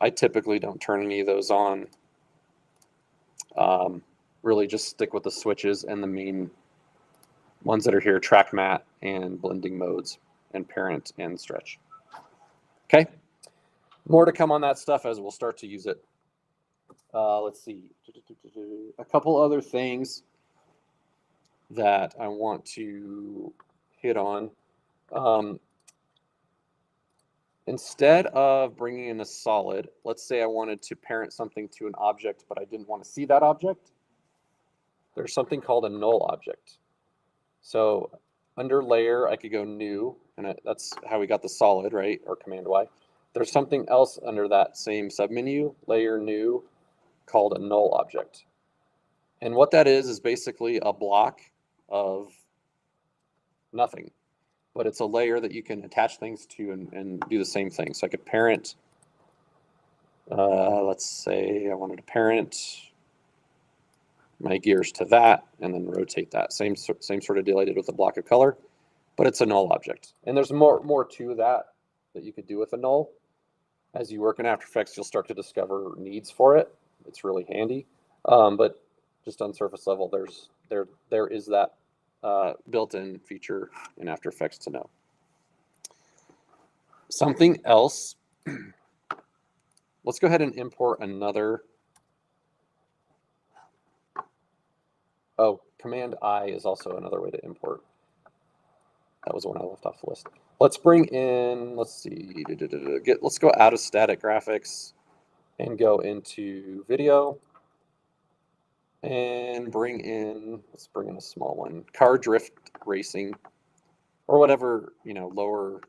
I typically don't turn any of those on. Really just stick with the switches and the main ones that are here: track matte and blending modes and parent and stretch. Okay. More to come on that stuff as we'll start to use it. Let's see. A couple other things that I want to hit on. Instead of bringing in a solid, let's say I wanted to parent something to an object, but I didn't want to see that object. There's something called a null object. So under layer, I could go new, and that's how we got the solid, right? Or Command Y. There's something else under that same submenu, layer new, called a null object. And what that is basically a block of nothing, but it's a layer that you can attach things to and do the same thing. So I could parent, let's say I wanted to parent my gears to that and then rotate that. Same sort of deal I did with a block of color, but it's a null object. And there's more to that you could do with a null. As you work in After Effects, you'll start to discover needs for it. It's really handy. But just on surface level, there is that built-in feature in After Effects to know. Something else. Let's go ahead and import another. Oh, Command I is also another way to import. That was one I left off the list. Let's bring in, let's see, let's go out of static graphics and go into video and let's bring in a small one, car drift racing, or whatever, lower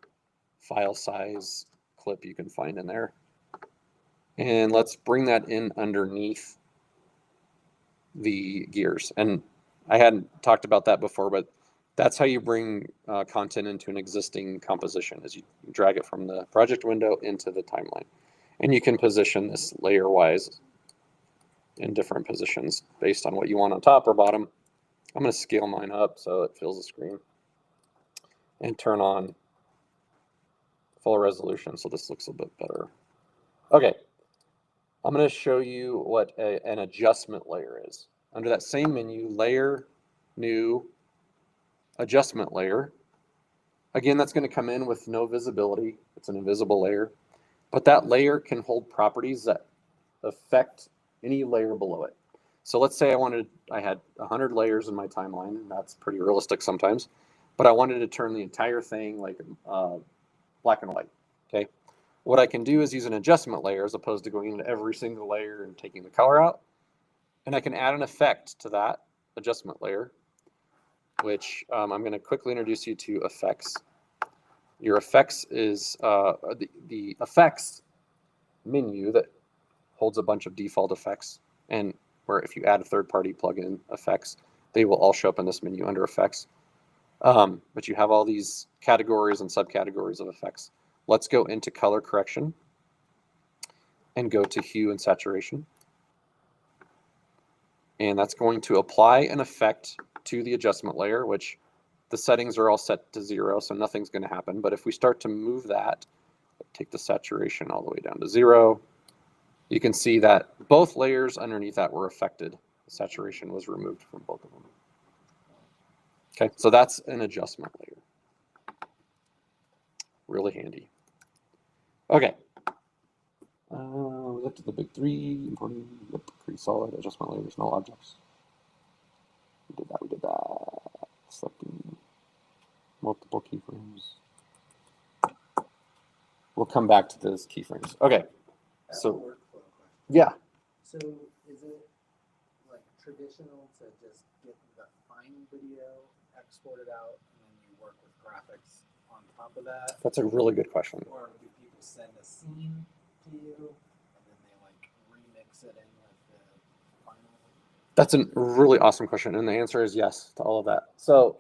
file size clip you can find in there. And let's bring that in underneath the gears. And I hadn't talked about that before, but that's how you bring content into an existing composition, is you drag it from the project window into the timeline. And you can position this layer-wise in different positions based on what you want on top or bottom. I'm going to scale mine up so it fills the screen and turn on full resolution so this looks a bit better. Okay, I'm going to show you what an adjustment layer is. Under that same menu, layer, new, adjustment layer. Again, that's going to come in with no visibility. It's an invisible layer. But that layer can hold properties that affect any layer below it. So let's say I had 100 layers in my timeline. That's pretty realistic sometimes. But I wanted to turn the entire thing like black and white. Okay. What I can do is use an adjustment layer as opposed to going into every single layer and taking the color out. And I can add an effect to that adjustment layer, which I'm going to quickly introduce you to effects. Your effects is the effects menu that holds a bunch of default effects, and where if you add a third-party plugin effects, they will all show up in this menu under effects. But you have all these categories and subcategories of effects. Let's go into color correction and go to hue and saturation. And that's going to apply an effect to the adjustment layer, which the settings are all set to 0, so nothing's going to happen. But if we start to move that, take the saturation all the way down to 0, you can see that both layers underneath that were affected. The saturation was removed from both of them. Okay, so that's an adjustment layer. Really handy. Okay. We looked at the big 3, importing, pretty solid adjustment layers, null objects. We did that. Selecting multiple keyframes. We'll come back to those keyframes. Okay. So, workflow question. yeah. So is it like traditional to just get the fine video exported out and then you work with graphics on top of that? That's a really good question. Or do people send a scene to you and then they like remix it in with the final? That's a really awesome question. And the answer is yes to all of that. So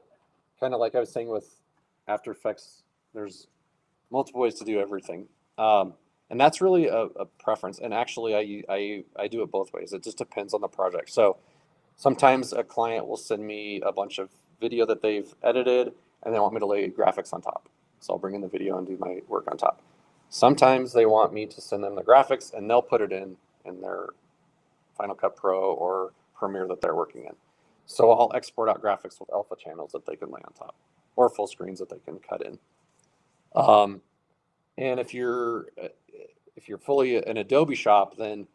kind of like I was saying with After Effects, there's multiple ways to do everything. And that's really a preference. And actually, I do it both ways. It just depends on the project. So sometimes a client will send me a bunch of video that they've edited and they want me to lay graphics on top. So I'll bring in the video and do my work on top. Sometimes they want me to send them the graphics and they'll put it in their Final Cut Pro or Premiere that they're working in. So I'll export out graphics with alpha channels that they can lay on top or full screens that they can cut in. And if you're fully an Adobe shop, then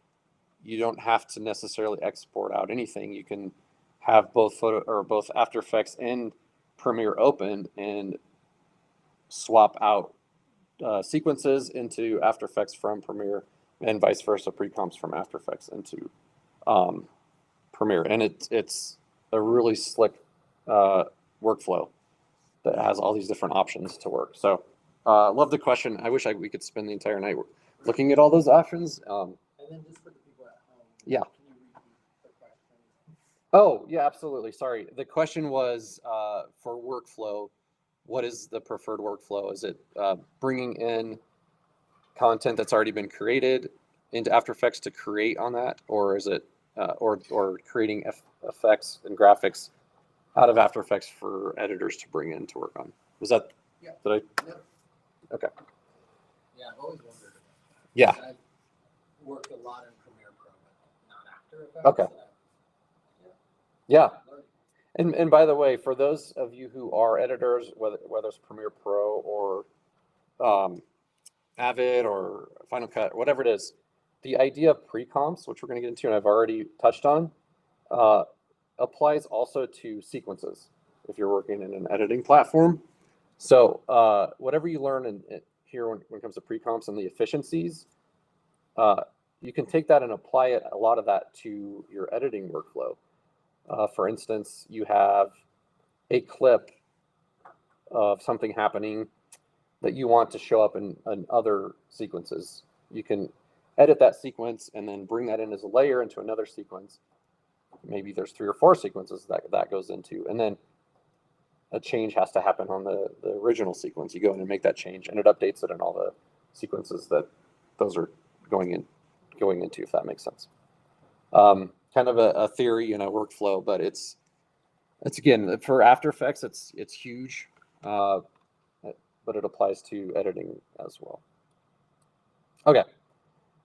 you don't have to necessarily export out anything. You can have both After Effects and Premiere open and swap out sequences into After Effects from Premiere and vice versa, pre-comps from After Effects into Premiere. And it's a really slick workflow that has all these different options to work. So love the question. I wish we could spend the entire night looking at all those options. And then just for the people at home, Yeah. can you repeat the question? Oh, yeah, absolutely. Sorry. The question was for workflow, what is the preferred workflow? Is it bringing in content that's already been created into After Effects to create on that? Or is it, or creating effects and graphics out of After Effects for editors to bring in to work on? Was that, Yeah. did I? Yep. Okay. Yeah, I've always wondered about that. Yeah. I've worked a lot in Premiere Pro, but not After Effects. Okay. Yeah. Yeah. And by the way, for those of you who are editors, whether it's Premiere Pro or Avid or Final Cut, whatever it is, the idea of pre-comps, which we're going to get into and I've already touched on, applies also to sequences if you're working in an editing platform. So whatever you learn here when it comes to pre-comps and the efficiencies, you can take that and apply a lot of that to your editing workflow. For instance, you have a clip of something happening that you want to show up in other sequences. You can edit that sequence and then bring that in as a layer into another sequence. Maybe there's 3 or 4 sequences that goes into, and then a change has to happen on the original sequence. You go in and make that change, and it updates it in all the sequences that those are going into, if that makes sense. Kind of a theory and a workflow, but it's again for After Effects, it's huge, but it applies to editing as well. Okay,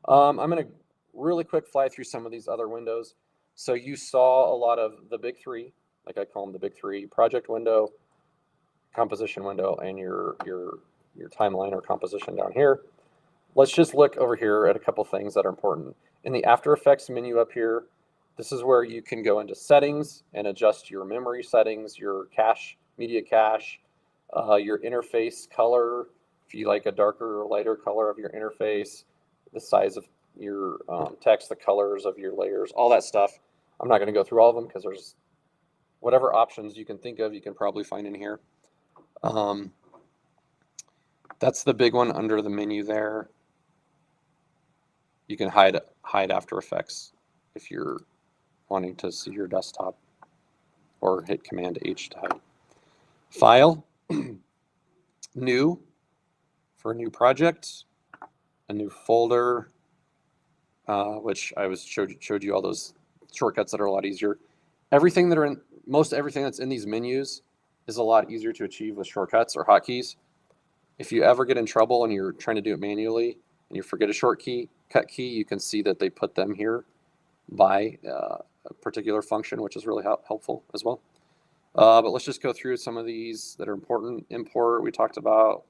I'm going to really quick fly through some of these other windows. So you saw a lot of the big 3, like I call them the big 3: project window, composition window, and your timeline or composition down here. Let's just look over here at a couple things that are important. In the After Effects menu up here, this is where you can go into settings and adjust your memory settings, your cache, media cache, your interface color, if you like a darker or lighter color of your interface, the size of your text, the colors of your layers, all that stuff. I'm not going to go through all of them because there's whatever options you can think of, you can probably find in here. That's the big one under the menu there. You can hide After Effects if you're wanting to see your desktop, or hit Command H to hide. File, new for a new project, a new folder, which I showed you all those shortcuts that are a lot easier. Everything that are in most everything that's in these menus is a lot easier to achieve with shortcuts or hotkeys. If you ever get in trouble and you're trying to do it manually and you forget a cut key, you can see that they put them here by a particular function, which is really helpful as well. But let's just go through some of these that are important. Import, we talked about.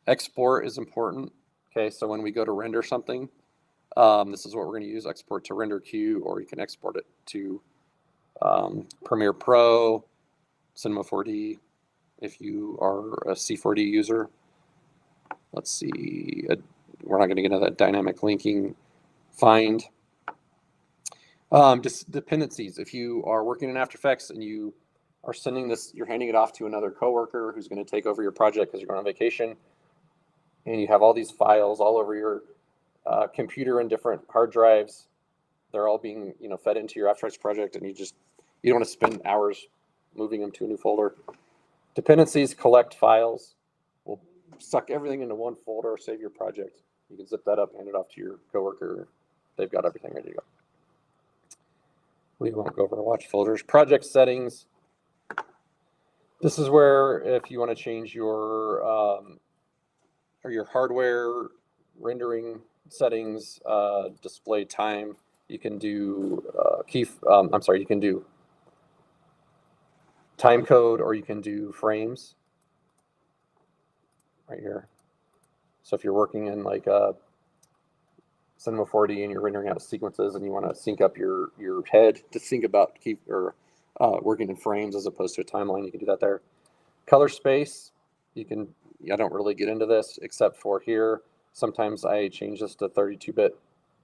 Export is important. Okay, so when we go to render something, this is what we're going to use: export to render queue, or you can export it to Premiere Pro, Cinema 4D if you are a C4D user. Let's see, we're not going to get into that dynamic linking. Find. Just dependencies. If you are working in After Effects and you are sending this, you're handing it off to another coworker who's going to take over your project because you're going on vacation, and you have all these files all over your computer and different hard drives. They're all being, fed into your After Effects project, and you don't want to spend hours moving them to a new folder. Dependencies collect files. Will suck everything into one folder, save your project. You can zip that up, hand it off to your coworker. They've got everything ready to go. We won't go over watch folders. Project settings. This is where if you want to change your hardware rendering settings, display time, you can do you can do time code, or you can do frames right here. So if you're working in like Cinema 4D and you're rendering out sequences and you want to sync up your head to think about working in frames as opposed to a timeline, you can do that there. Color space, I don't really get into this except for here. Sometimes I change this to 32-bit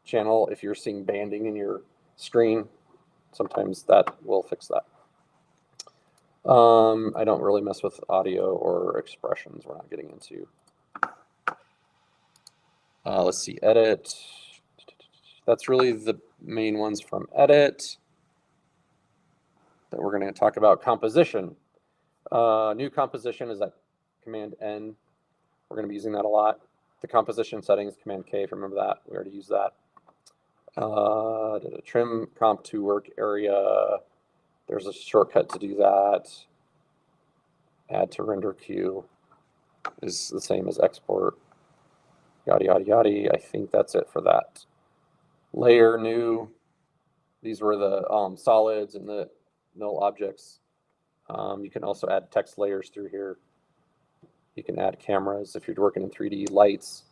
channel. If you're seeing banding in your screen, sometimes that will fix that. I don't really mess with audio or expressions. We're not getting into. Let's see, edit. That's really the main ones from edit that we're going to talk about. Composition. New composition is that Command N. We're going to be using that a lot. The composition settings, Command K, if you remember that. We already used that. Trim comp to work area. There's a shortcut to do that. Add to render queue is the same as export. Yada, yada, yada. I think that's it for that. Layer new. These were the solids and the null objects. You can also add text layers through here. You can add cameras if you're working in 3D, lights.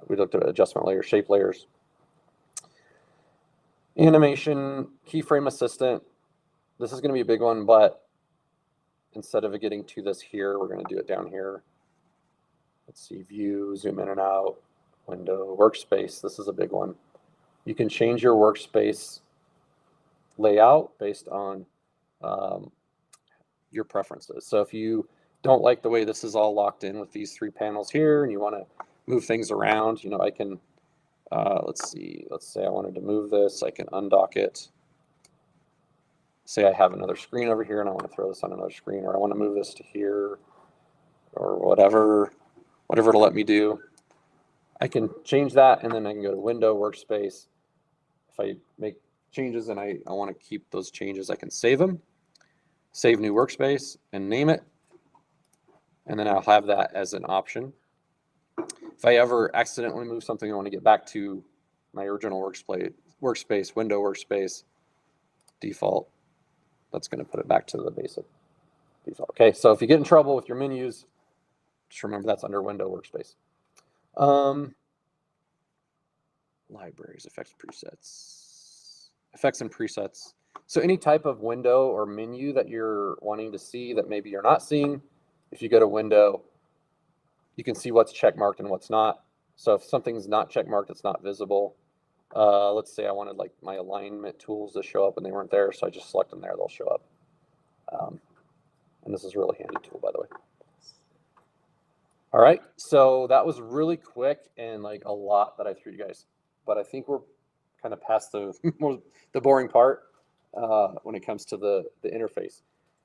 We looked at adjustment layers, shape layers. Animation, keyframe assistant. This is going to be a big one, but instead of getting to this here, we're going to do it down here. Let's see, view, zoom in and out, window, workspace. This is a big one. You can change your workspace layout based on your preferences. So if you don't like the way this is all locked in with these 3 panels here and you want to move things around, I can, let's say I wanted to move this, I can undock it. Say I have another screen over here and I want to throw this on another screen, or I want to move this to here, or whatever it'll let me do. I can change that, and then I can go to Window, Workspace. If I make changes and I want to keep those changes, I can save them, save new workspace, and name it. And then I'll have that as an option. If I ever accidentally move something, I want to get back to my original workspace, window workspace, default. That's going to put it back to the basic default. Okay, so if you get in trouble with your menus, just remember that's under window workspace. Libraries, effects, presets. Effects and presets. So any type of window or menu that you're wanting to see that maybe you're not seeing, if you go to window, you can see what's check marked and what's not. So if something's not check marked, it's not visible. Let's say I wanted like my alignment tools to show up and they weren't there, so I just select them there, they'll show up. And this is a really handy tool, by the way. All right, so that was really quick and like a lot that I threw you guys, but I think we're kind of past the boring part when it comes to the interface.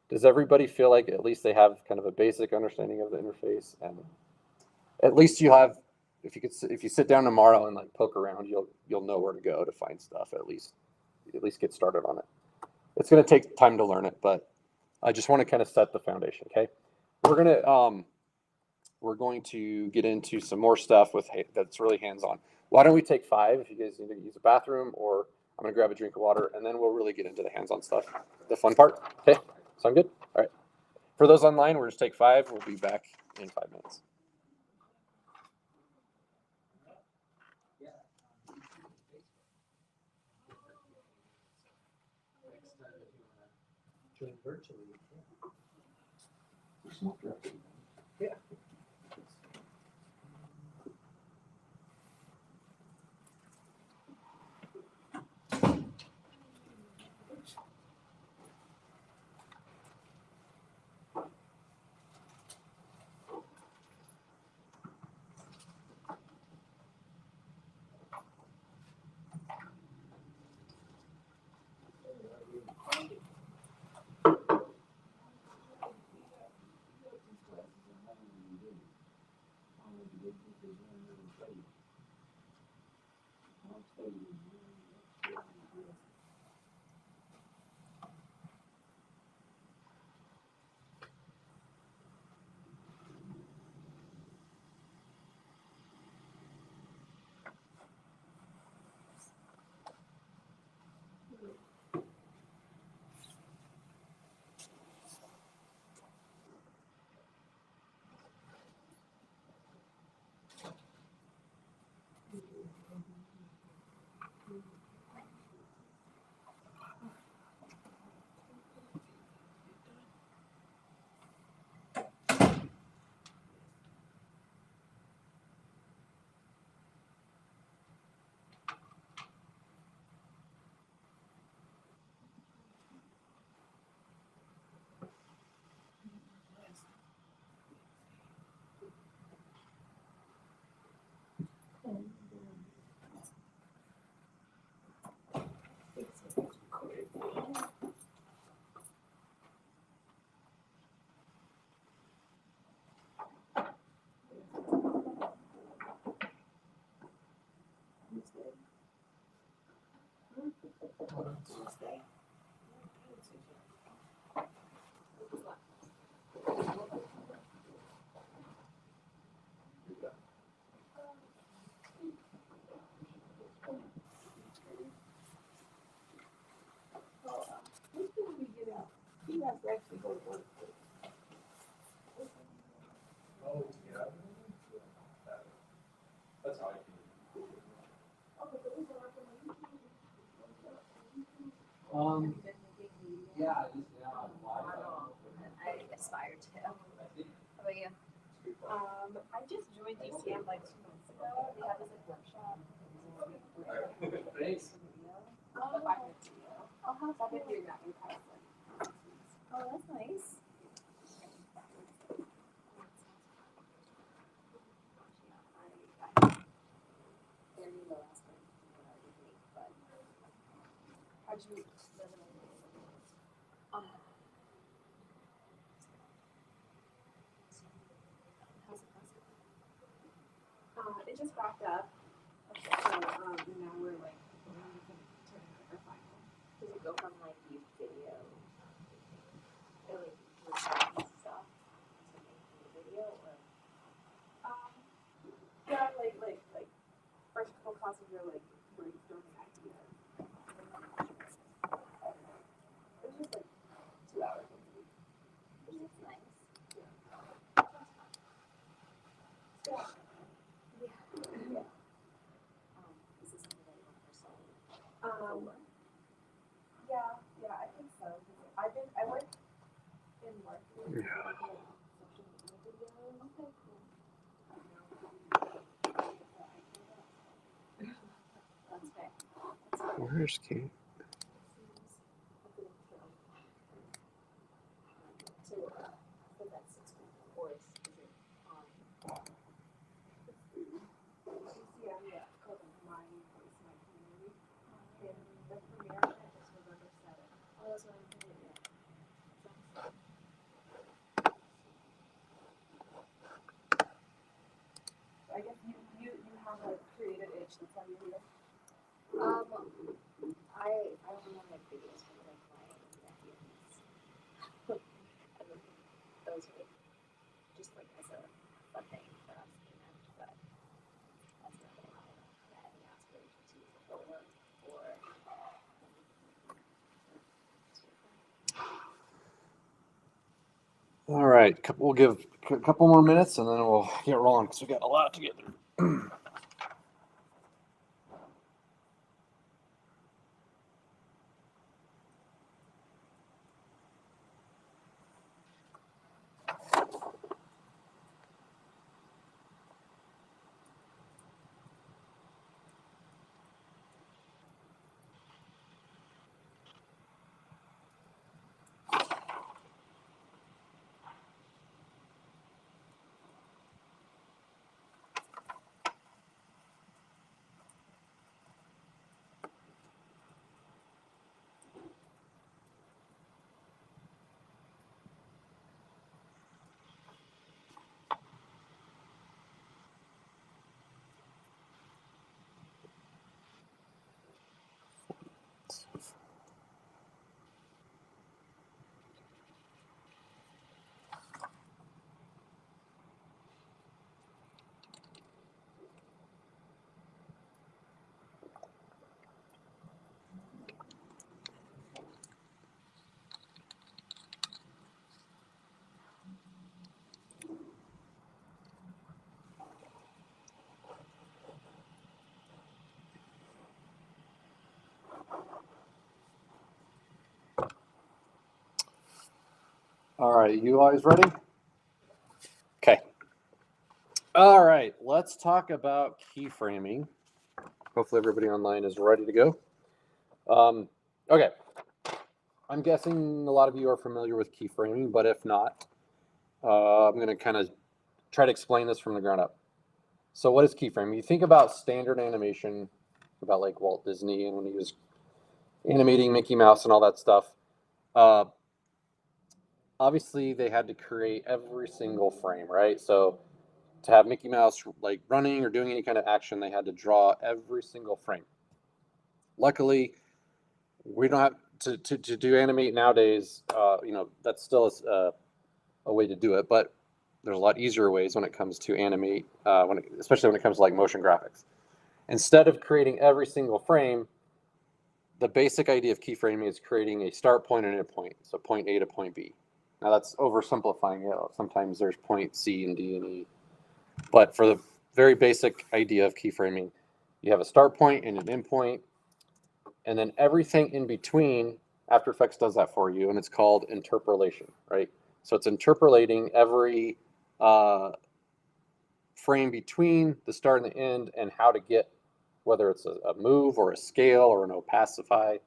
Does everybody feel like at least they have kind of a basic understanding of the interface, and at least you have, if you sit down tomorrow and like poke around, you'll know where to go to find stuff, at least get started on it. It's going to take time to learn it, but I just want to kind of set the foundation. Okay, we're going to get into some more stuff that's really hands-on. Why don't we take 5 if you guys need to use a bathroom, or I'm going to grab a drink of water, and then we'll really get into the hands-on stuff, the fun part. Okay, sound good? All right. For those online, we're just take 5. We'll be back in 5 minutes. Join virtually, you can. Yeah. Oh, yeah. That's how I yeah, just now. I aspire to. How about you? I just joined DCM like 2 months ago. They had this like workshop. Thanks. Oh, 5 minutes video. Oh, how's that? I've been doing that for the past like 6 weeks. Oh, that's nice. Very low aspect what I would make, but how'd you live in a how's it it just wrapped up. So, and now we're like, we're turning out our final. Does it go from like youth video, or like recording stuff to making the video, or? Yeah, like first couple classes are like brainstorming ideas. It was just like 2 hours a week, which is nice. Yeah. Yeah. Is this something that you want to pursue? Yeah, I think so. I work in marketing. Yeah. Social media videos. Okay, cool. That's fair. Where's Kate? So, for that 6-week course, is it on? DCM, yeah, called My Voice, My Community. And the premiere of it is November 7th. Oh, that's what I'm thinking, yeah. I guess you have a creative itch, that's why you're here. I only want to make videos for like my nephews. And then those are just like as a fun thing for us, but that's not what I have any aspirations to use it for, or All right, we'll give a couple more minutes and then we'll get rolling because we got a lot to get through. All right, you guys ready? Okay. All right, let's talk about keyframing. Hopefully everybody online is ready to go. Okay. I'm guessing a lot of you are familiar with keyframing, but if not, I'm going to kind of try to explain this from the ground up. So what is keyframing? You think about standard animation, about like Walt Disney and when he was animating Mickey Mouse and all that stuff. Obviously, they had to create every single frame, right? So to have Mickey Mouse like running or doing any kind of action, they had to draw every single frame. Luckily, we don't have to do animate nowadays. That's still a way to do it, but there's a lot easier ways when it comes to animate, especially when it comes to like motion graphics. Instead of creating every single frame, the basic idea of keyframing is creating a start point and an end point, so point A to point B. Now that's oversimplifying it. Sometimes there's point C and D and E, but for the very basic idea of keyframing, you have a start point and an end point, and then everything in between. After Effects does that for you, and it's called interpolation, right? So it's interpolating every frame between the start and the end, and how to get, whether it's a move or a scale or an opacify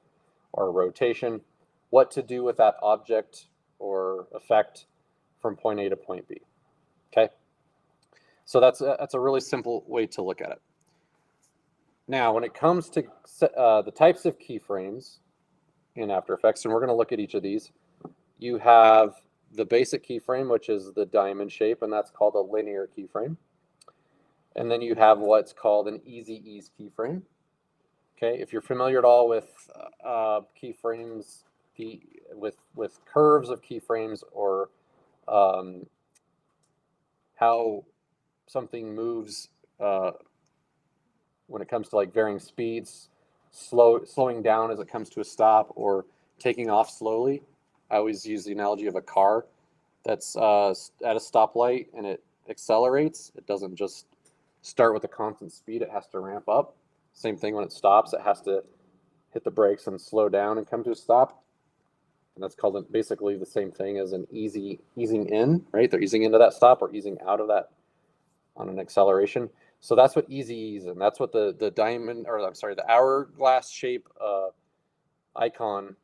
or a rotation, what to do with that object or effect from point A to point B. Okay, so that's a really simple way to look at it. Now, when it comes to the types of keyframes in After Effects, and we're going to look at each of these, you have the basic keyframe, which is the diamond shape, and that's called a linear keyframe. And then you have what's called an easy ease keyframe. Okay, if you're familiar at all with keyframes, with curves of keyframes, or how something moves when it comes to like varying speeds, slowing down as it comes to a stop, or taking off slowly. I always use the analogy of a car that's at a stoplight and it accelerates. It doesn't just start with a constant speed, it has to ramp up. Same thing when it stops, it has to hit the brakes and slow down and come to a stop. And that's called basically the same thing as an easing in, right? They're easing into that stop or easing out of that on an acceleration. So that's what easy ease, and that's what the diamond, or I'm sorry, the hourglass shape icon,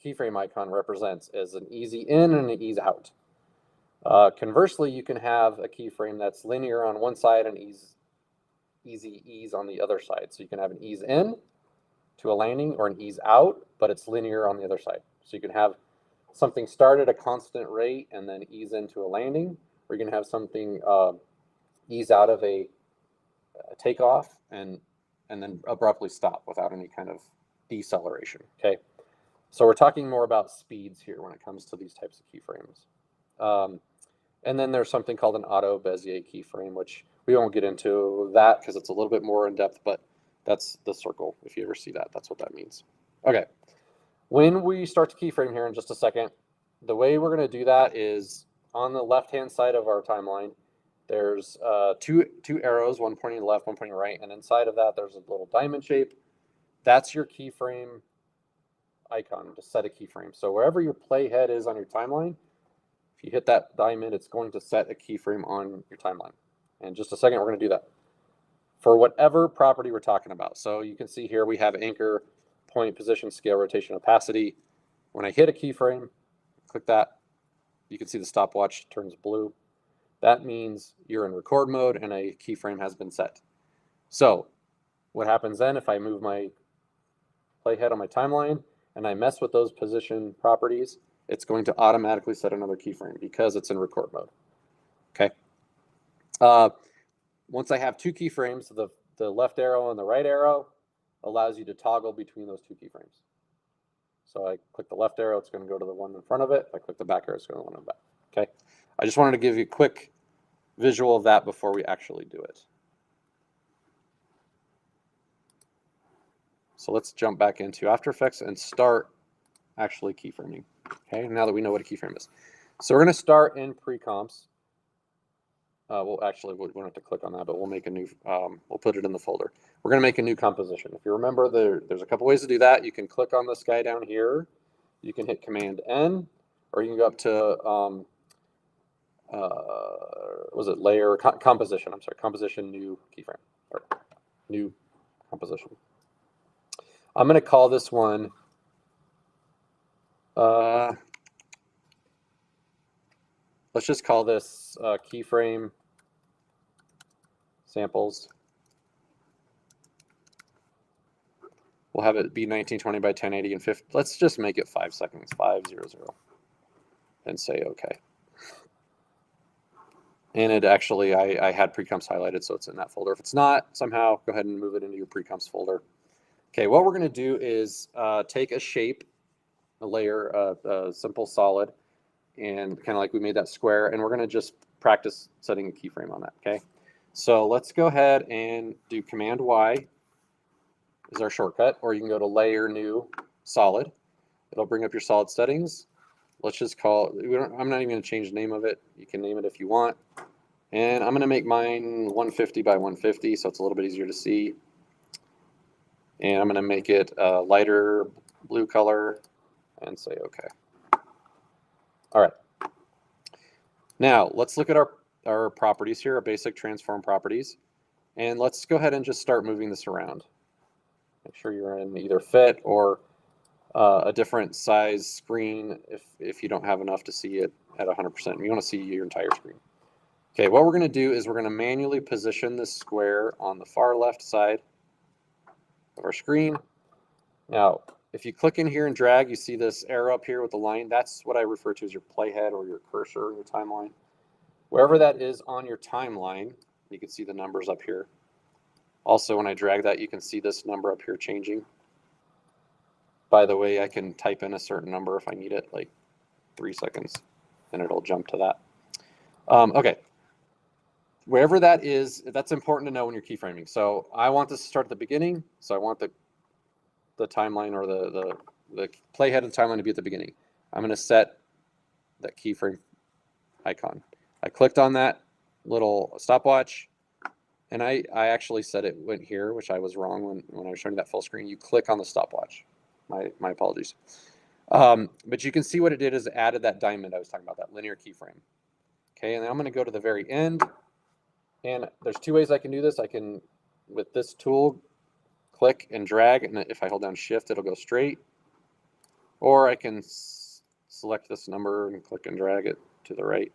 keyframe icon represents as an easy in and an ease out. Conversely, you can have a keyframe that's linear on one side and easy ease on the other side. So you can have an ease in to a landing or an ease out, but it's linear on the other side. So you can have something start at a constant rate and then ease into a landing, or you can have something ease out of a takeoff and then abruptly stop without any kind of deceleration. Okay, so we're talking more about speeds here when it comes to these types of keyframes. And then there's something called an auto Bezier keyframe, which we won't get into that because it's a little bit more in depth, but that's the circle. If you ever see that, that's what that means. Okay, when we start to keyframe here in just a second, the way we're going to do that is on the left-hand side of our timeline, there's two arrows, one pointing left, one pointing right, and inside of that there's a little diamond shape. That's your keyframe icon to set a keyframe. So wherever your playhead is on your timeline, if you hit that diamond, it's going to set a keyframe on your timeline. In just a second, we're going to do that for whatever property we're talking about. So you can see here we have anchor, point, position, scale, rotation, opacity. When I hit a keyframe, click that, you can see the stopwatch turns blue. That means you're in record mode and a keyframe has been set. So what happens then if I move my playhead on my timeline and I mess with those position properties, it's going to automatically set another keyframe because it's in record mode. Okay. Once I have two keyframes, the left arrow and the right arrow allows you to toggle between those two keyframes. So I click the left arrow, it's going to go to the one in front of it. If I click the back arrow, it's going to the one in the back. Okay. I just wanted to give you a quick visual of that before we actually do it. So let's jump back into After Effects and start actually keyframing. Okay, now that we know what a keyframe is. So we're going to start in pre-comps. Well, actually, we don't have to click on that, but we'll make a new, we'll put it in the folder. We're going to make a new composition. If you remember, there's a couple ways to do that. You can click on this guy down here. You can hit Command N, or you can go up to, was it layer, composition, I'm sorry, composition, new keyframe, or new composition. I'm going to call this one, let's just call this keyframe samples. We'll have it be 1920 by 1080 and 50. Let's just make it 5 seconds, 500, and say OK. And it actually, I had pre-comps highlighted, so it's in that folder. If it's not, somehow go ahead and move it into your pre-comps folder. Okay, what we're going to do is take a shape, a layer, a simple solid, and kind of like we made that square, and we're going to just practice setting a keyframe on that. Okay, so let's go ahead and do Command Y is our shortcut, or you can go to Layer, New, Solid. It'll bring up your solid settings. Let's just call it, I'm not even going to change the name of it. You can name it if you want. And I'm going to make mine 150 by 150, so it's a little bit easier to see. And I'm going to make it a lighter blue color and say OK. All right. Now, let's look at our properties here, our basic transform properties. And let's go ahead and just start moving this around. Make sure you're in either fit or a different size screen if you don't have enough to see it at 100%. You want to see your entire screen. Okay, what we're going to do is we're going to manually position this square on the far left side of our screen. Now, if you click in here and drag, you see this arrow up here with the line. That's what I refer to as your playhead or your cursor, your timeline. Wherever that is on your timeline, you can see the numbers up here. Also, when I drag that, you can see this number up here changing. By the way, I can type in a certain number if I need it, like 3 seconds, and it'll jump to that. Okay. Wherever that is, that's important to know when you're keyframing. So I want this to start at the beginning. So I want the timeline or the playhead and timeline to be at the beginning. I'm going to set that keyframe icon. I clicked on that little stopwatch, and I actually said it went here, which I was wrong when I was showing that full screen. You click on the stopwatch. My apologies. But you can see what it did is it added that diamond I was talking about, that linear keyframe. Okay, and then I'm going to go to the very end. And there's 2 ways I can do this. I can, with this tool, click and drag, and if I hold down Shift, it'll go straight. Or I can select this number and click and drag it to the right.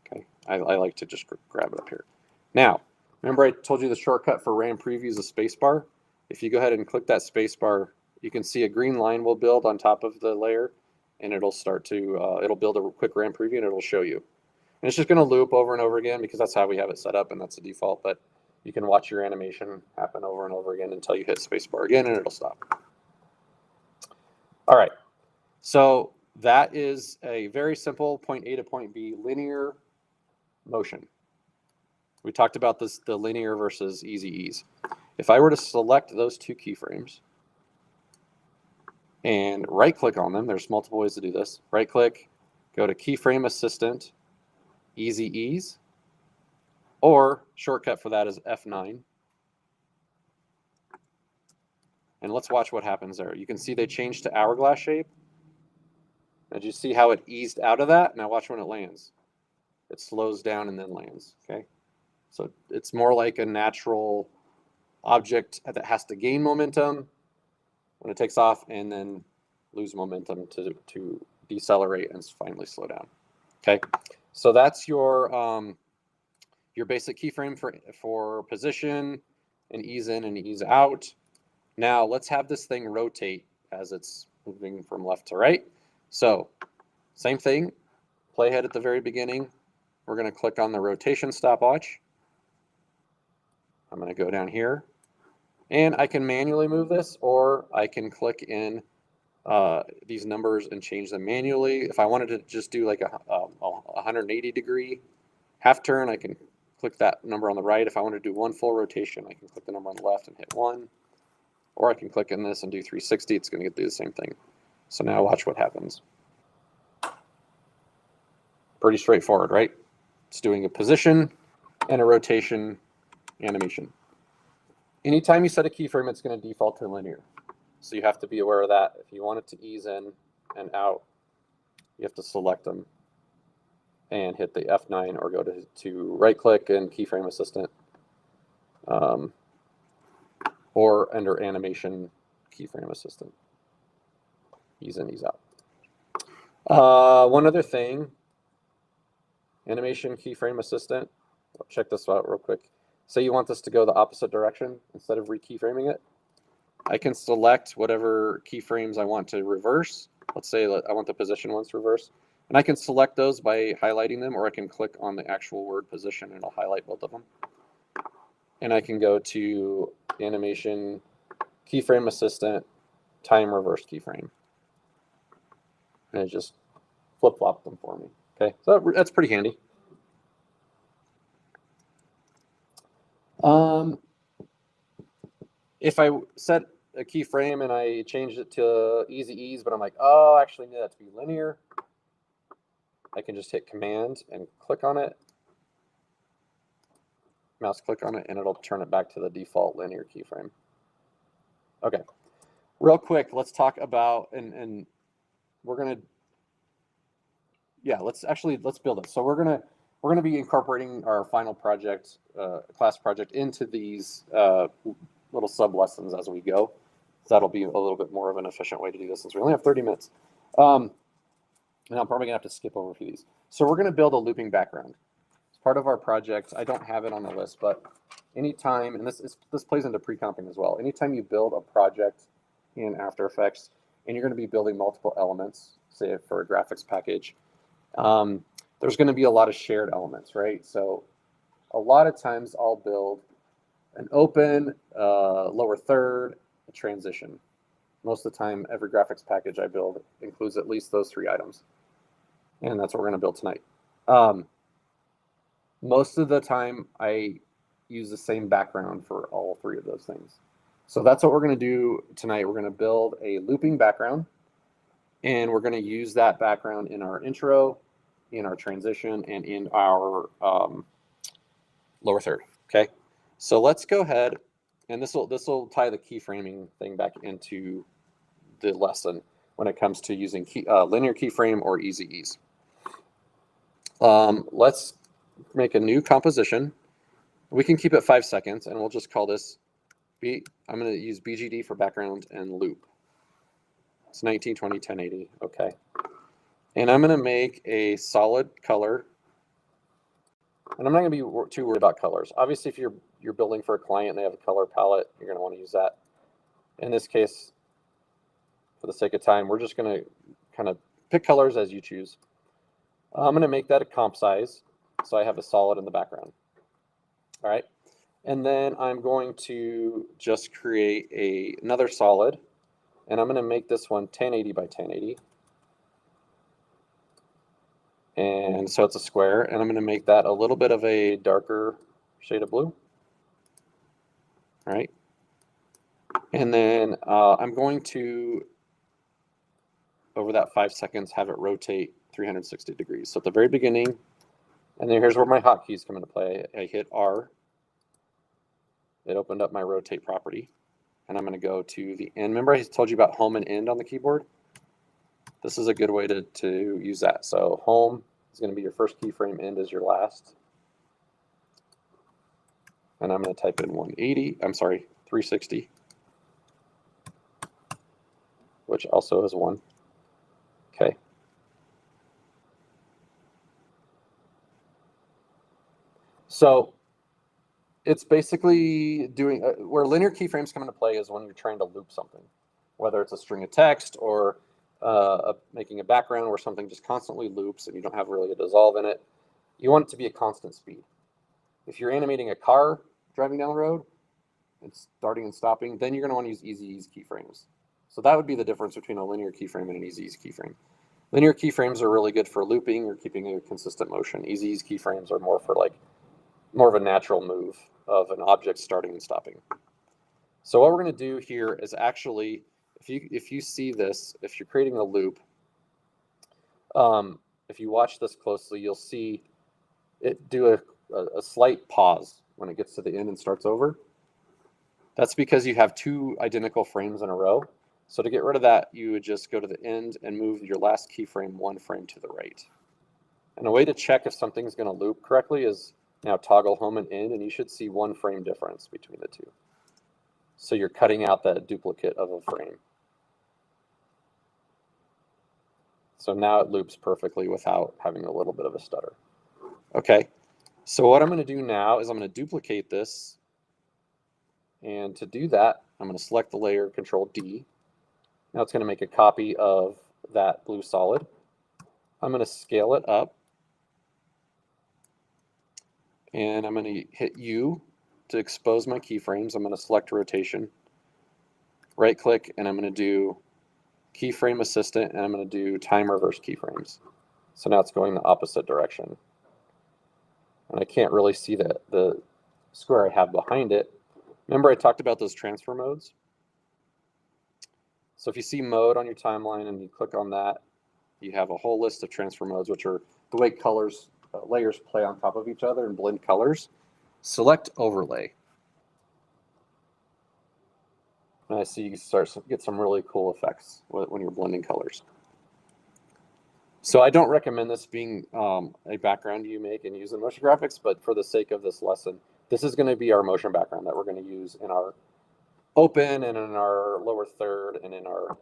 Okay, I like to just grab it up here. Now, remember I told you the shortcut for RAM preview is a spacebar? If you go ahead and click that spacebar, you can see a green line will build on top of the layer, and it'll start to, it'll build a quick RAM preview, and it'll show you. And it's just going to loop over and over again because that's how we have it set up, and that's the default. But you can watch your animation happen over and over again until you hit spacebar again, and it'll stop. All right. So that is a very simple point A to point B linear motion. We talked about this, the linear versus easy ease. If I were to select those 2 keyframes and right-click on them, there's multiple ways to do this. Right-click, go to Keyframe Assistant, Easy Ease, or shortcut for that is F9. And let's watch what happens there. You can see they changed to hourglass shape. And you see how it eased out of that? Now watch when it lands. It slows down and then lands, okay? So it's more like a natural object that has to gain momentum when it takes off and then lose momentum to decelerate and finally slow down, okay? So that's your basic keyframe for position and ease in and ease out. Now let's have this thing rotate as it's moving from left to right. So same thing, playhead at the very beginning. We're going to click on the rotation stopwatch. I'm going to go down here, and I can manually move this, or I can click in these numbers and change them manually. If I wanted to just do like a 180 degree half turn, I can click that number on the right. If I want to do 1 full rotation, I can click the number on the left and hit 1. Or I can click in this and do 360. It's going to do the same thing. So now watch what happens. Pretty straightforward, right? It's doing a position and a rotation animation. Anytime you set a keyframe, it's going to default to linear. So you have to be aware of that. If you want it to ease in and out, you have to select them and hit the F9 or go to right click and keyframe assistant, or under animation keyframe assistant. Ease in, ease out. One other thing, animation keyframe assistant. Check this out real quick. Say you want this to go the opposite direction instead of re-keyframing it. I can select whatever keyframes I want to reverse. Let's say I want the position ones to reverse. And I can select those by highlighting them, or I can click on the actual word position and it'll highlight both of them. And I can go to animation keyframe assistant, time reverse keyframe. And it just flip-flop them for me. Okay, so that's pretty handy. If I set a keyframe and I changed it to easy ease, but I'm like, oh, actually need that to be linear, I can just hit Command and click on it, mouse click on it, and it'll turn it back to the default linear keyframe. Okay, real quick, let's talk about, and we're gonna, yeah, let's build it. So we're gonna be incorporating our final project, class project, into these little sub lessons as we go. So that'll be a little bit more of an efficient way to do this since we only have 30 minutes. And I'm probably gonna have to skip over a few of these. So we're gonna build a looping background. It's part of our project. I don't have it on the list, but anytime, and this plays into pre-comping as well. Anytime you build a project in After Effects and you're gonna be building multiple elements, say for a graphics package, there's gonna be a lot of shared elements, right? So a lot of times I'll build an open, lower third, a transition. Most of the time, every graphics package I build includes at least those 3 items. And that's what we're going to build tonight. Most of the time, I use the same background for all 3 of those things. So that's what we're going to do tonight. We're going to build a looping background, and we're going to use that background in our intro, in our transition, and in our lower third. Okay, so let's go ahead, and this will tie the keyframing thing back into the lesson when it comes to using linear keyframe or easy ease. Let's make a new composition. We can keep it 5 seconds, and we'll just call this I'm going to use BGD for background and loop. It's 1920 1080. Okay, and I'm going to make a solid color. And I'm not going to be too worried about colors. Obviously, if you're building for a client and they have a color palette, you're going to want to use that. In this case, for the sake of time, we're just going to kind of pick colors as you choose. I'm going to make that a comp size, so I have a solid in the background. All right, and then I'm going to just create another solid, and I'm going to make this one 1080 by 1080. And so it's a square, and I'm going to make that a little bit of a darker shade of blue. All right, and then I'm going to, over that 5 seconds, have it rotate 360 degrees. So at the very beginning, and then here's where my hotkeys come into play. I hit R. It opened up my rotate property. And I'm going to go to the end. Remember I told you about home and end on the keyboard? This is a good way to use that. So home is going to be your first keyframe, end is your last. And I'm going to type in 360, which also is 1. Okay. So it's basically doing, where linear keyframes come into play is when you're trying to loop something, whether it's a string of text or making a background where something just constantly loops and you don't have really a dissolve in it. You want it to be a constant speed. If you're animating a car driving down the road, it's starting and stopping, then you're going to want to use easy ease keyframes. So that would be the difference between a linear keyframe and an easy ease keyframe. Linear keyframes are really good for looping or keeping a consistent motion. Easy ease keyframes are more for more of a natural move of an object starting and stopping. So what we're going to do here is actually, if you see this, if you're creating a loop, if you watch this closely, you'll see it do a slight pause when it gets to the end and starts over. That's because you have 2 identical frames in a row. So to get rid of that, you would just go to the end and move your last keyframe 1 frame to the right. And a way to check if something's going to loop correctly is now toggle home and in, and you should see 1 frame difference between the two. So you're cutting out that duplicate of a frame. So now it loops perfectly without having a little bit of a stutter. Okay, so what I'm going to do now is I'm going to duplicate this. And to do that, I'm going to select the layer, Control D. Now it's going to make a copy of that blue solid. I'm going to scale it up. And I'm going to hit U to expose my keyframes. I'm going to select rotation, right click, and I'm going to do keyframe assistant, and I'm going to do time reverse keyframes. So now it's going the opposite direction. And I can't really see the square I have behind it. Remember I talked about those transfer modes? So if you see mode on your timeline and you click on that, you have a whole list of transfer modes, which are the way colors, layers play on top of each other and blend colors. Select overlay. And I see you start to get some really cool effects when you're blending colors. So I don't recommend this being a background you make and use in motion graphics, but for the sake of this lesson, this is going to be our motion background that we're going to use in our open and in our lower third and in our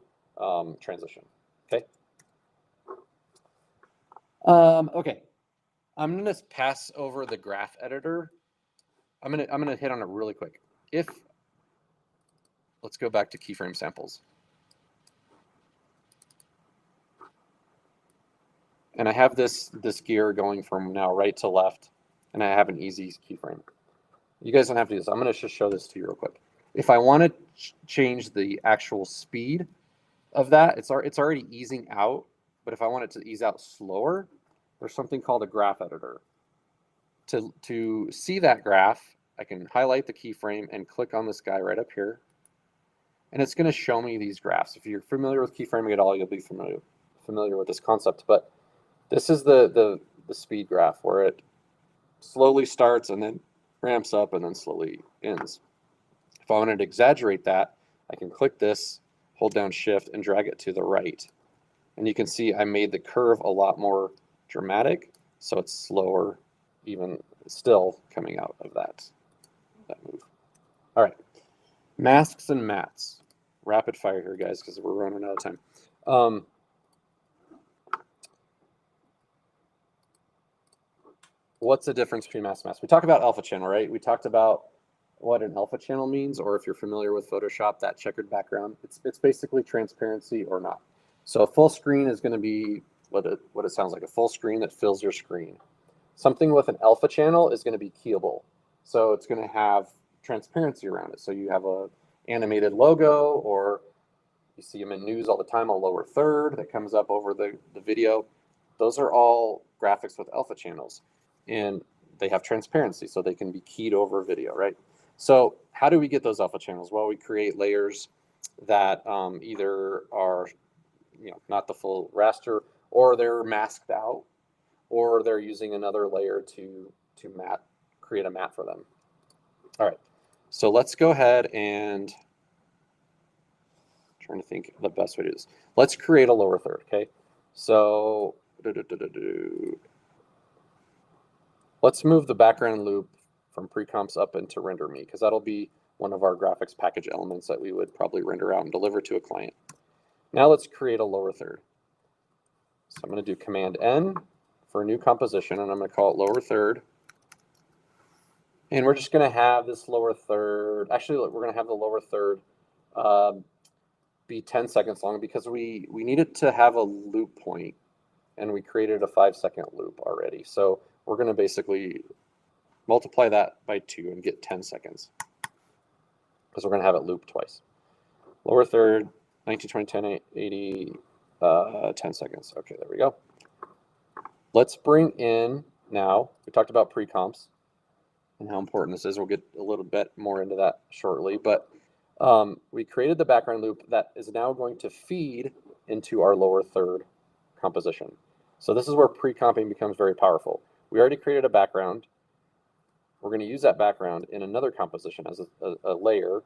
transition. Okay. Okay. I'm going to pass over the graph editor. I'm going to hit on it really quick. Let's go back to keyframe samples. And I have this gear going from now right to left, and I have an easy keyframe. You guys don't have to do this. I'm going to just show this to you real quick. If I want to change the actual speed of that, it's already easing out, but if I want it to ease out slower, there's something called a graph editor. To see that graph, I can highlight the keyframe and click on this guy right up here, and it's going to show me these graphs. If you're familiar with keyframing at all, you'll be familiar with this concept, but this is the speed graph where it slowly starts and then ramps up and then slowly ends. If I wanted to exaggerate that, I can click this, hold down Shift, and drag it to the right. And you can see I made the curve a lot more dramatic, so it's slower, even still coming out of that move. All right, masks and mats. Rapid fire here, guys, because we're running out of time. What's the difference between mask and mask? We talked about alpha channel, right? We talked about what an alpha channel means, or if you're familiar with Photoshop, that checkered background. It's basically transparency or not. So a full screen is going to be what it sounds like, a full screen that fills your screen. Something with an alpha channel is going to be keyable. So it's going to have transparency around it. So you have a animated logo, or you see them in news all the time, a lower third that comes up over the video. Those are all graphics with alpha channels. And they have transparency, so they can be keyed over video, right? So how do we get those alpha channels? Well, we create layers that either are not the full raster, or they're masked out, or they're using another layer to create a matte for them. All right, so let's go ahead and trying to think the best way to do this. Let's create a lower third, okay? So let's move the background loop from pre-comps up into render me, because that'll be one of our graphics package elements that we would probably render out and deliver to a client. Now let's create a lower third. So I'm going to do Command N for a new composition, and I'm going to call it lower third. And we're just going to have this lower third, actually we're going to have the lower third be 10 seconds long, because we needed to have a loop point, and we created a 5-second loop already. So we're going to basically multiply that by 2 and get 10 seconds, because we're going to have it loop twice. Lower third, 1920, 1080, 10 seconds. Okay, there we go. Let's bring in now, we talked about pre-comps and how important this is. We'll get a little bit more into that shortly, but we created the background loop that is now going to feed into our lower third composition. So this is where pre-comping becomes very powerful. We already created a background. We're going to use that background in another composition as a layer.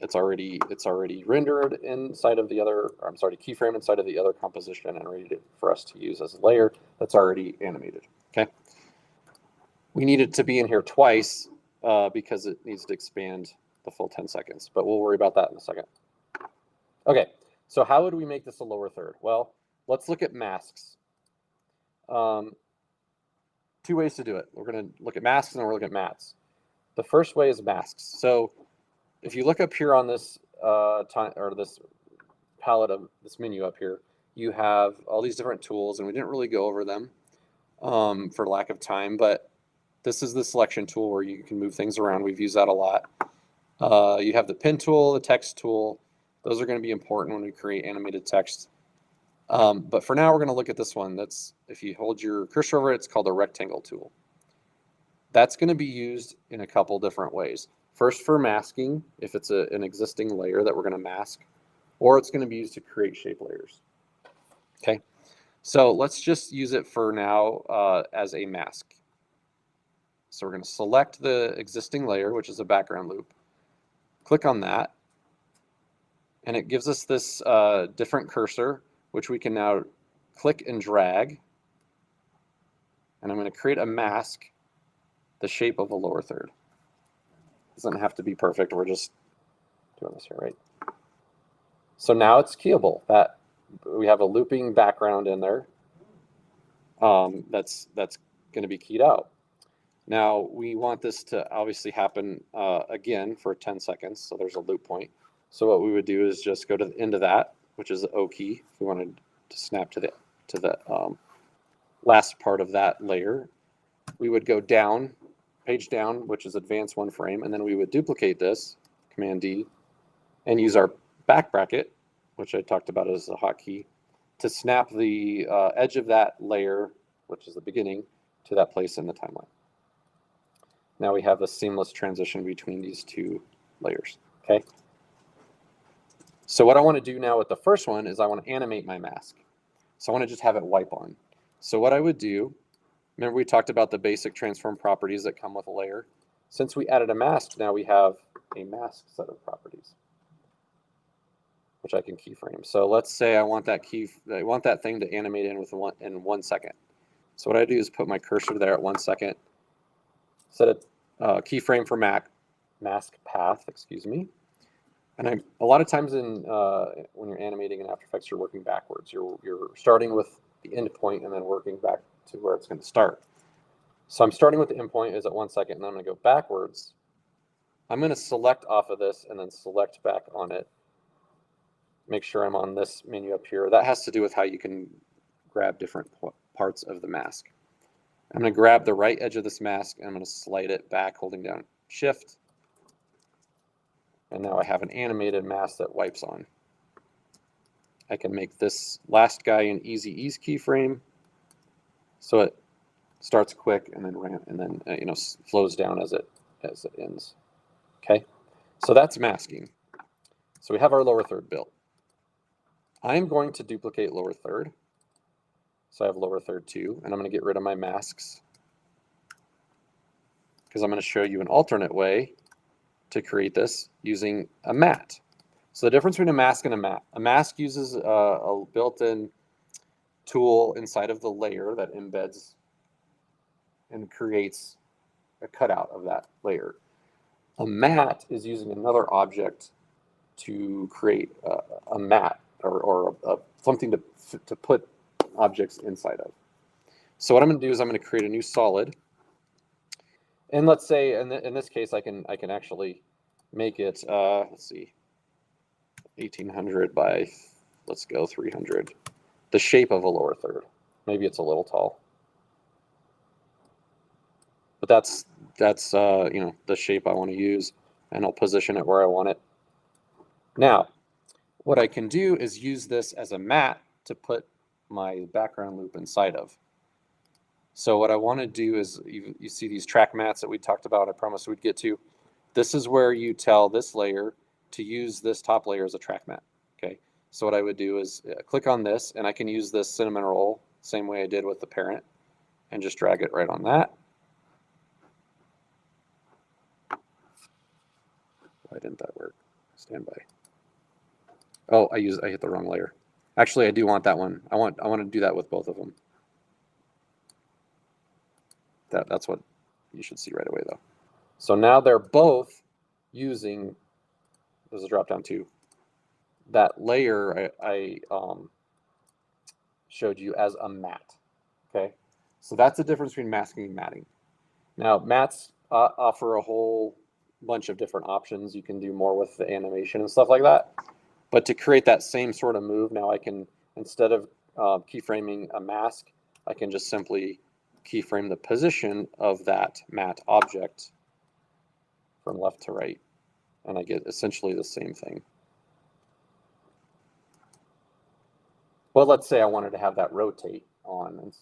it's already rendered inside of the other, or I'm sorry, keyframe inside of the other composition and ready for us to use as a layer that's already animated. Okay. We need it to be in here twice because it needs to expand the full 10 seconds, but we'll worry about that in a second. Okay, so how would we make this a lower third? Well, let's look at masks. Two ways to do it. We're going to look at masks and then we're looking at mats. The first way is masks. So if you look up here on this this palette of this menu up here, you have all these different tools, and we didn't really go over them for lack of time, but this is the selection tool where you can move things around. We've used that a lot. You have the pen tool, the text tool. Those are going to be important when we create animated text. But for now, we're going to look at this one. That's, if you hold your cursor over it, it's called a rectangle tool. That's going to be used in a couple different ways. First, for masking, if it's an existing layer that we're going to mask, or it's going to be used to create shape layers. Okay, so let's just use it for now as a mask. So we're going to select the existing layer, which is a background loop. Click on that, and it gives us this different cursor, which we can now click and drag. And I'm going to create a mask, the shape of a lower third. Doesn't have to be perfect. We're just doing this here, right? So now it's keyable. That we have a looping background in there. That's going to be keyed out. Now we want this to obviously happen again for 10 seconds. So there's a loop point. So what we would do is just go to the end of that, which is the O key. If we wanted to snap to the last part of that layer, we would go down, page down, which is advance one frame, and then we would duplicate this, Command D, and use our back bracket, which I talked about as a hotkey, to snap the edge of that layer, which is the beginning, to that place in the timeline. Now we have a seamless transition between these two layers. Okay. So what I want to do now with the first one is I want to animate my mask. So I want to just have it wipe on. So what I would do, remember we talked about the basic transform properties that come with a layer. Since we added a mask, now we have a mask set of properties, which I can keyframe. So let's say I want that thing to animate in in 1 second. So what I do is put my cursor there at 1 second, set a keyframe for mask path, excuse me. And a lot of times when you're animating in After Effects, you're working backwards. You're starting with the end point and then working back to where it's going to start. So I'm starting with the end point is at 1 second, and then I'm going to go backwards. I'm going to select off of this and then select back on it. Make sure I'm on this menu up here. That has to do with how you can grab different parts of the mask. I'm going to grab the right edge of this mask and I'm going to slide it back, holding down Shift. And now I have an animated mask that wipes on. I can make this last guy an easy ease keyframe, so it starts quick and then flows down as it ends. Okay, so that's masking. So we have our lower third built. I'm going to duplicate lower third. So I have lower third 2, and I'm going to get rid of my masks because I'm going to show you an alternate way to create this using a mat. So the difference between a mask and a mask uses a built-in tool inside of the layer that embeds and creates a cutout of that layer. A mat is using another object to create a mat or something to put objects inside of. So what I'm going to do is I'm going to create a new solid. And let's say in this case, I can actually make it, let's see, 1800 by, let's go 300. The shape of a lower third. Maybe it's a little tall. But that's the shape I want to use, and I'll position it where I want it. Now, what I can do is use this as a mat to put my background loop inside of. So what I want to do is, you see these track mats that we talked about, I promised we'd get to. This is where you tell this layer to use this top layer as a track mat. Okay, so what I would do is click on this, and I can use this cinnamon roll, same way I did with the parent, and just drag it right on that. Why didn't that work? Stand by. Oh, I hit the wrong layer. Actually, I do want that one. I want to do that with both of them. That's what you should see right away, though. So now they're both using, there's a drop down too, that layer I showed you as a matte. Okay, so that's the difference between masking and matting. Now, mattes offer a whole bunch of different options. You can do more with the animation and stuff like that. But to create that same sort of move, now I can, instead of keyframing a mask, I can just simply keyframe the position of that matte object from left to right. And I get essentially the same thing. Well, let's say I wanted to have that rotate on.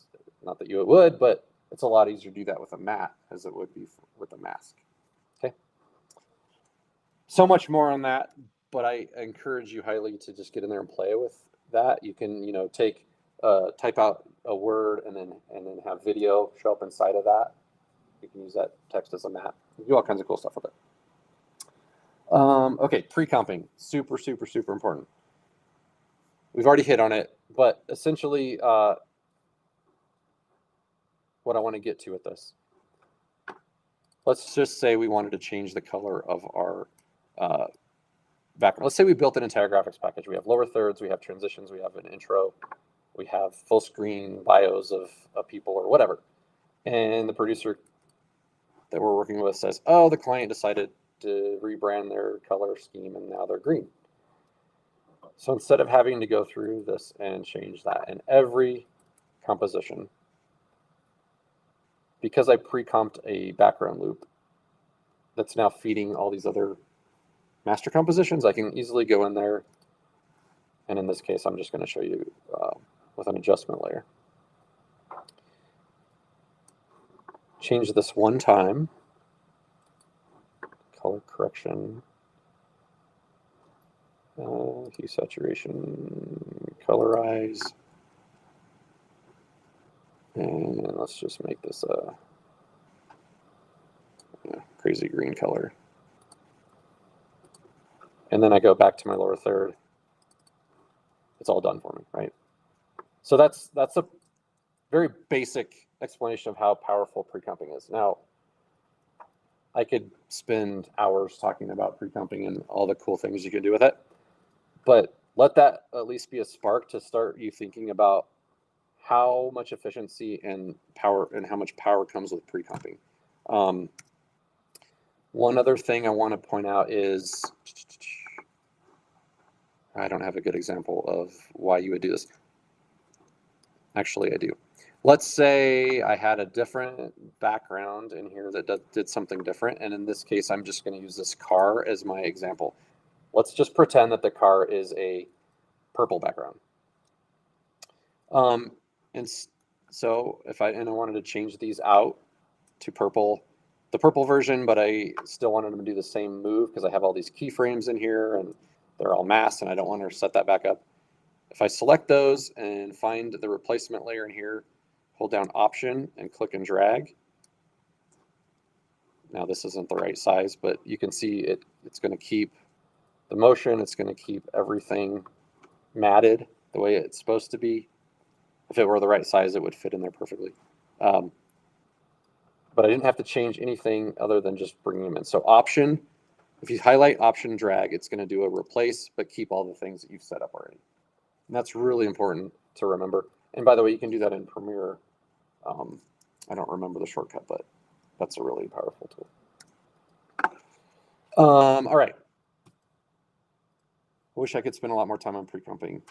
Not that you would, but it's a lot easier to do that with a matte as it would be with a mask. Okay. So much more on that, but I encourage you highly to just get in there and play with that. You can, take type out a word and then have video show up inside of that. You can use that text as a matte. You can do all kinds of cool stuff with it. Okay, pre-comping, super, super, super important. We've already hit on it, but essentially what I want to get to with this. Let's just say we wanted to change the color of our background. Let's say we built an entire graphics package. We have lower thirds, we have transitions, we have an intro, we have full screen bios of people or whatever. And the producer that we're working with says, oh, the client decided to rebrand their color scheme and now they're green. So instead of having to go through this and change that in every composition, because I pre-comped a background loop that's now feeding all these other master compositions, I can easily go in there. And in this case, I'm just going to show you with an adjustment layer. Change this one time. Color correction. Hue saturation. Colorize. And let's just make this a crazy green color. And then I go back to my lower third. It's all done for me, right? So that's a very basic explanation of how powerful pre-comping is. Now, I could spend hours talking about pre-comping and all the cool things you can do with it, but let that at least be a spark to start you thinking about how much efficiency and power and how much power comes with pre-comping. One other thing I want to point out is, I don't have a good example of why you would do this. Actually, I do. Let's say I had a different background in here that did something different. And in this case, I'm just going to use this car as my example. Let's just pretend that the car is a purple background. And so if I wanted to change these out to purple, the purple version, but I still wanted them to do the same move because I have all these keyframes in here and they're all masked and I don't want to set that back up. If I select those and find the replacement layer in here, hold down Option and click and drag. Now this isn't the right size, but you can see it's going to keep the motion. It's going to keep everything matted the way it's supposed to be. If it were the right size, it would fit in there perfectly. But I didn't have to change anything other than just bringing them in. So Option, if you highlight Option, drag, it's going to do a replace, but keep all the things that you've set up already. And that's really important to remember. And by the way, you can do that in Premiere. I don't remember the shortcut, but that's a really powerful tool. All right. I wish I could spend a lot more time on pre-comping,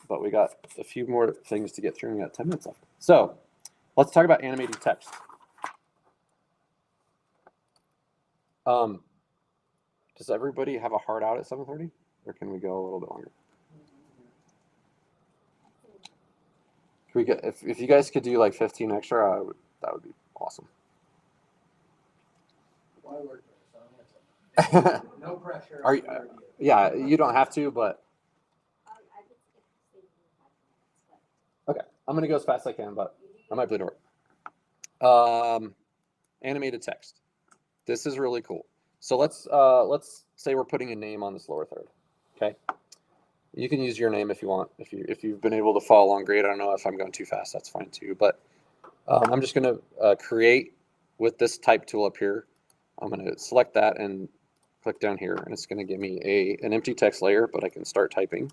but we got a few more things to get through and we got 10 minutes left. So let's talk about animating text. Does everybody have a hard out at 7:30 or can we go a little bit longer? Can we get, if you guys could do like 15 extra, that would be awesome. Why work No pressure. Are you, yeah, you don't have to, but okay. I'm gonna go as fast as I can, but I might bleed over. Animated text. This is really cool. So let's say we're putting a name on this lower third. Okay. You can use your name if you want. If you've been able to follow along, great. I don't know if I'm going too fast. That's fine too. But I'm just going to create with this type tool up here. I'm going to select that and click down here, and it's going to give me an empty text layer, but I can start typing.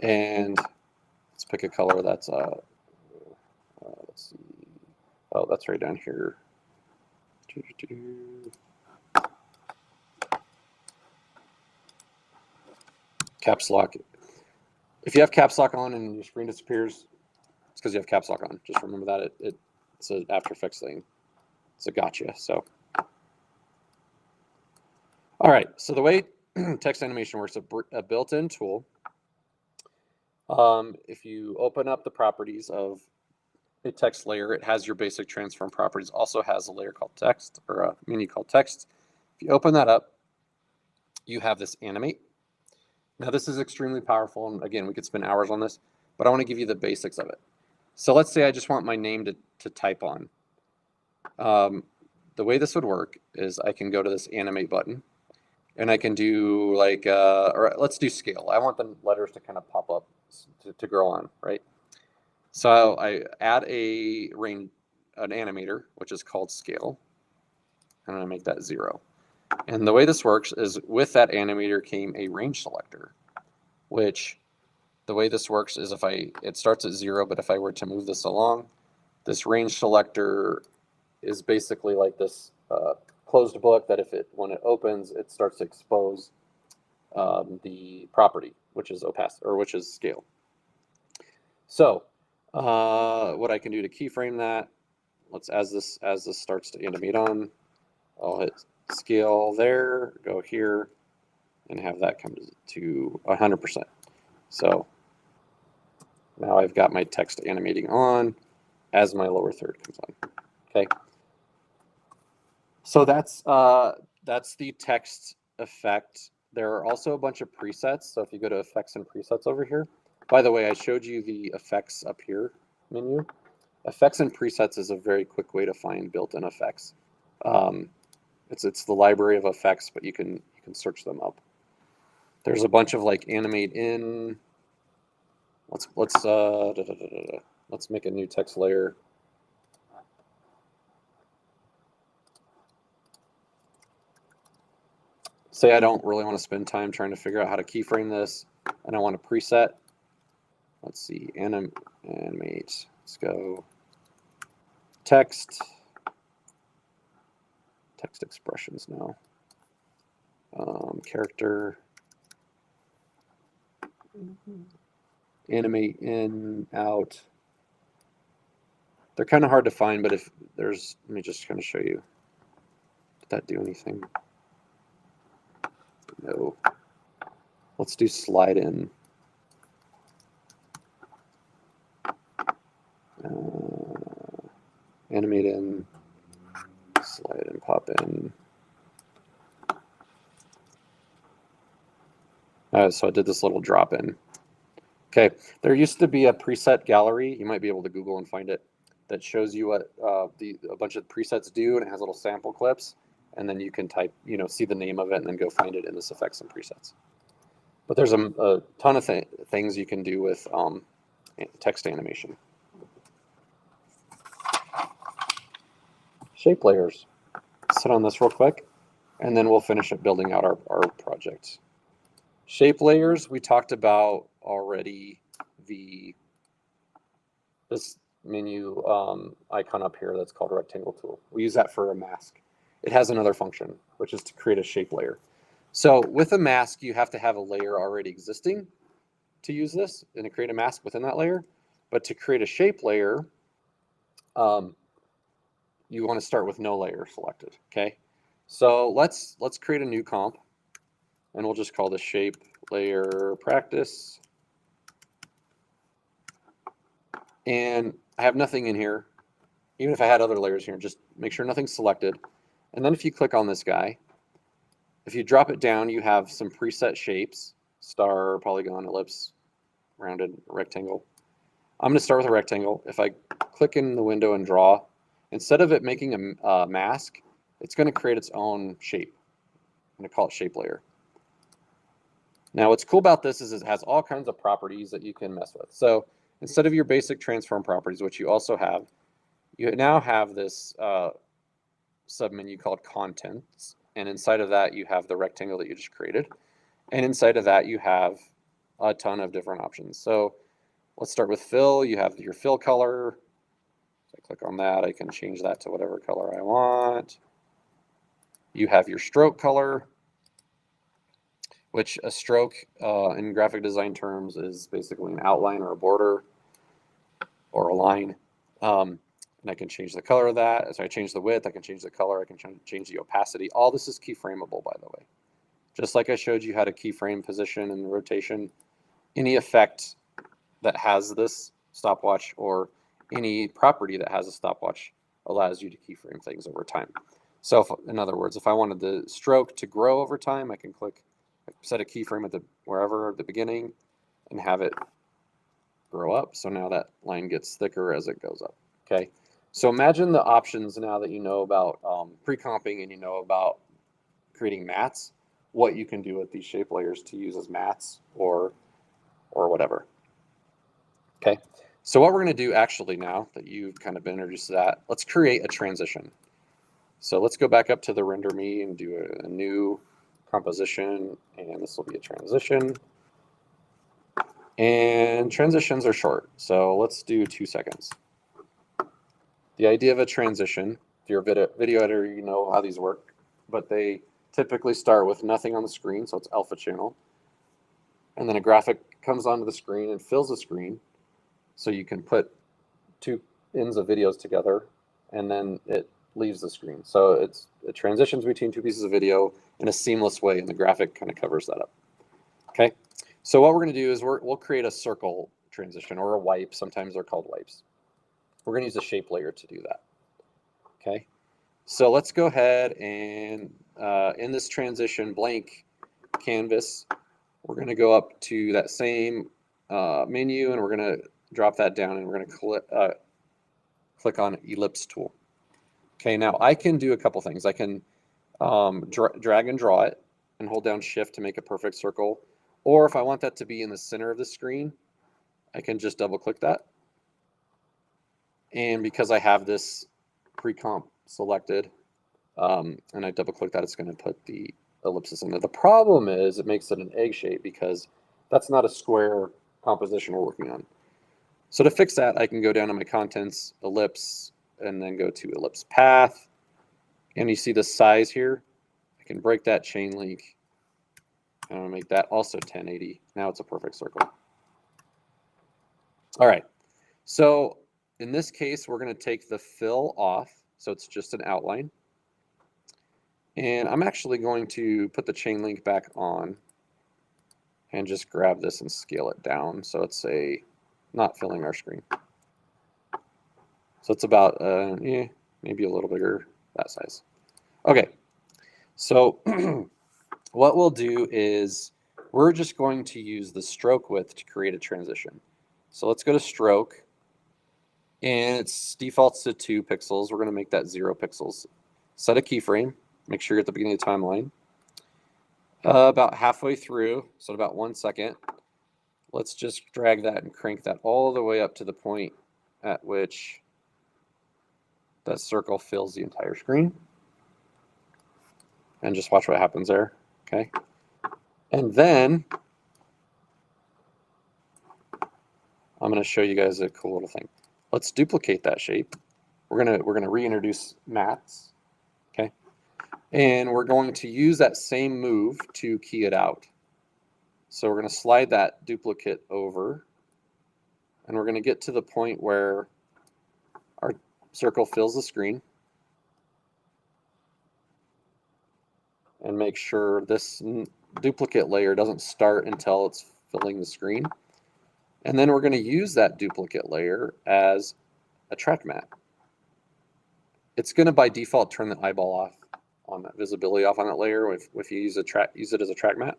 And let's pick a color that's let's see. Oh, that's right down here. Caps lock. If you have caps lock on and your screen disappears, it's because you have caps lock on. Just remember that it's an After Effects thing. It's a gotcha. So, all right. So the way text animation works, a built-in tool. If you open up the properties of a text layer, it has your basic transform properties. Also has a layer called text, or a menu called text. If you open that up, you have this animate. Now this is extremely powerful, and again, we could spend hours on this, but I want to give you the basics of it. So let's say I just want my name to type on. The way this would work is I can go to this animate button, and I can do like, or let's do scale. I want the letters to kind of pop up to grow on, right? So I add an animator, which is called scale. I'm going to make that 0. And the way this works is with that animator came a range selector, which the way this works is it starts at 0, but if I were to move this along, this range selector is basically like this closed book that when it opens, it starts to expose the property, which is opacity, or which is scale. So what I can do to keyframe that, as this starts to animate on, I'll hit scale there, go here, and have that come to 100%. So now I've got my text animating on as my lower third comes on. Okay. So that's the text effect. There are also a bunch of presets. So if you go to effects and presets over here, by the way, I showed you the effects up here menu. Effects and presets is a very quick way to find built-in effects. It's the library of effects, but you can search them up. There's a bunch of like animate in. Let's make a new text layer. Say I don't really want to spend time trying to figure out how to keyframe this, and I want a preset. Let's see, animate. Let's go text expressions now. Character. Animate in, out. They're kind of hard to find, but if there's, let me just kind of show you. Did that do anything? No. Let's do slide in. Animate in, slide in, pop in. So I did this little drop in. Okay, there used to be a preset gallery. You might be able to Google and find it, that shows you what a bunch of presets do, and it has little sample clips, and then you can type, see the name of it, and then go find it in this effects and presets. But there's a ton of things you can do with text animation. Shape layers. Sit on this real quick, and then we'll finish up building out our project. Shape layers, we talked about already this menu icon up here that's called rectangle tool. We use that for a mask. It has another function, which is to create a shape layer. So with a mask, you have to have a layer already existing to use this and to create a mask within that layer. But to create a shape layer, you want to start with no layer selected. Okay, so let's create a new comp, and we'll just call this shape layer practice. And I have nothing in here. Even if I had other layers here, just make sure nothing's selected. And then if you click on this guy, if you drop it down, you have some preset shapes: star, polygon, ellipse, rounded, rectangle. I'm going to start with a rectangle. If I click in the window and draw, instead of it making a mask, it's going to create its own shape. I'm going to call it shape layer. Now, what's cool about this is it has all kinds of properties that you can mess with. So instead of your basic transform properties, which you also have, you now have this submenu called contents. And inside of that, you have the rectangle that you just created. And inside of that, you have a ton of different options. So let's start with fill. You have your fill color. If I click on that, I can change that to whatever color I want. You have your stroke color, which a stroke in graphic design terms is basically an outline or a border or a line. And I can change the color of that. So I change the width, I can change the color, I can change the opacity. All this is keyframeable, by the way. Just like I showed you how to keyframe position and rotation, any effect that has this stopwatch or any property that has a stopwatch allows you to keyframe things over time. So if, in other words, if I wanted the stroke to grow over time, I can click, set a keyframe at the wherever at the beginning and have it grow up. So now that line gets thicker as it goes up. Okay. So imagine the options now that you know about pre-comping and you know about creating mats, what you can do with these shape layers to use as mats or whatever. Okay. So what we're going to do actually now that you've kind of been introduced to that, let's create a transition. So let's go back up to the render me and do a new composition, and this will be a transition. And transitions are short, so let's do 2 seconds. The idea of a transition, if you're a video editor, you know how these work, but they typically start with nothing on the screen, so it's alpha channel. And then a graphic comes onto the screen and fills the screen, so you can put 2 ends of videos together, and then it leaves the screen. So it transitions between 2 pieces of video in a seamless way, and the graphic kind of covers that up. Okay, so what we're going to do is we'll create a circle transition or a wipe. Sometimes they're called wipes. We're going to use a shape layer to do that. Okay, so let's go ahead and in this transition blank canvas, we're going to go up to that same menu, and we're going to drop that down, and we're going to click on ellipse tool. Okay, now I can do a couple things. I can drag and draw it and hold down shift to make a perfect circle. Or if I want that to be in the center of the screen, I can just double click that. And because I have this pre-comp selected, and I double click that, it's going to put the ellipsis in there. The problem is it makes it an egg shape because that's not a square composition we're working on. So to fix that, I can go down to my contents, ellipse, and then go to ellipse path. And you see the size here. I can break that chain link. I'm going to make that also 1080. Now it's a perfect circle. All right. So in this case, we're going to take the fill off. So it's just an outline. And I'm actually going to put the chain link back on and just grab this and scale it down. So it's not filling our screen. So it's about maybe a little bigger, that size. Okay. So what we'll do is we're just going to use the stroke width to create a transition. So let's go to stroke, and it defaults to 2 pixels. We're going to make that 0 pixels. Set a keyframe. Make sure you're at the beginning of the timeline. About halfway through, so about 1 second, let's just drag that and crank that all the way up to the point at which that circle fills the entire screen. And just watch what happens there. Okay. And then I'm going to show you guys a cool little thing. Let's duplicate that shape. We're gonna reintroduce mats. Okay. And we're going to use that same move to key it out. So we're going to slide that duplicate over, and we're going to get to the point where our circle fills the screen. And make sure this duplicate layer doesn't start until it's filling the screen. And then we're going to use that duplicate layer as a track mat. It's going to by default turn the eyeball off on that, visibility off on that layer if you use it as a track mat,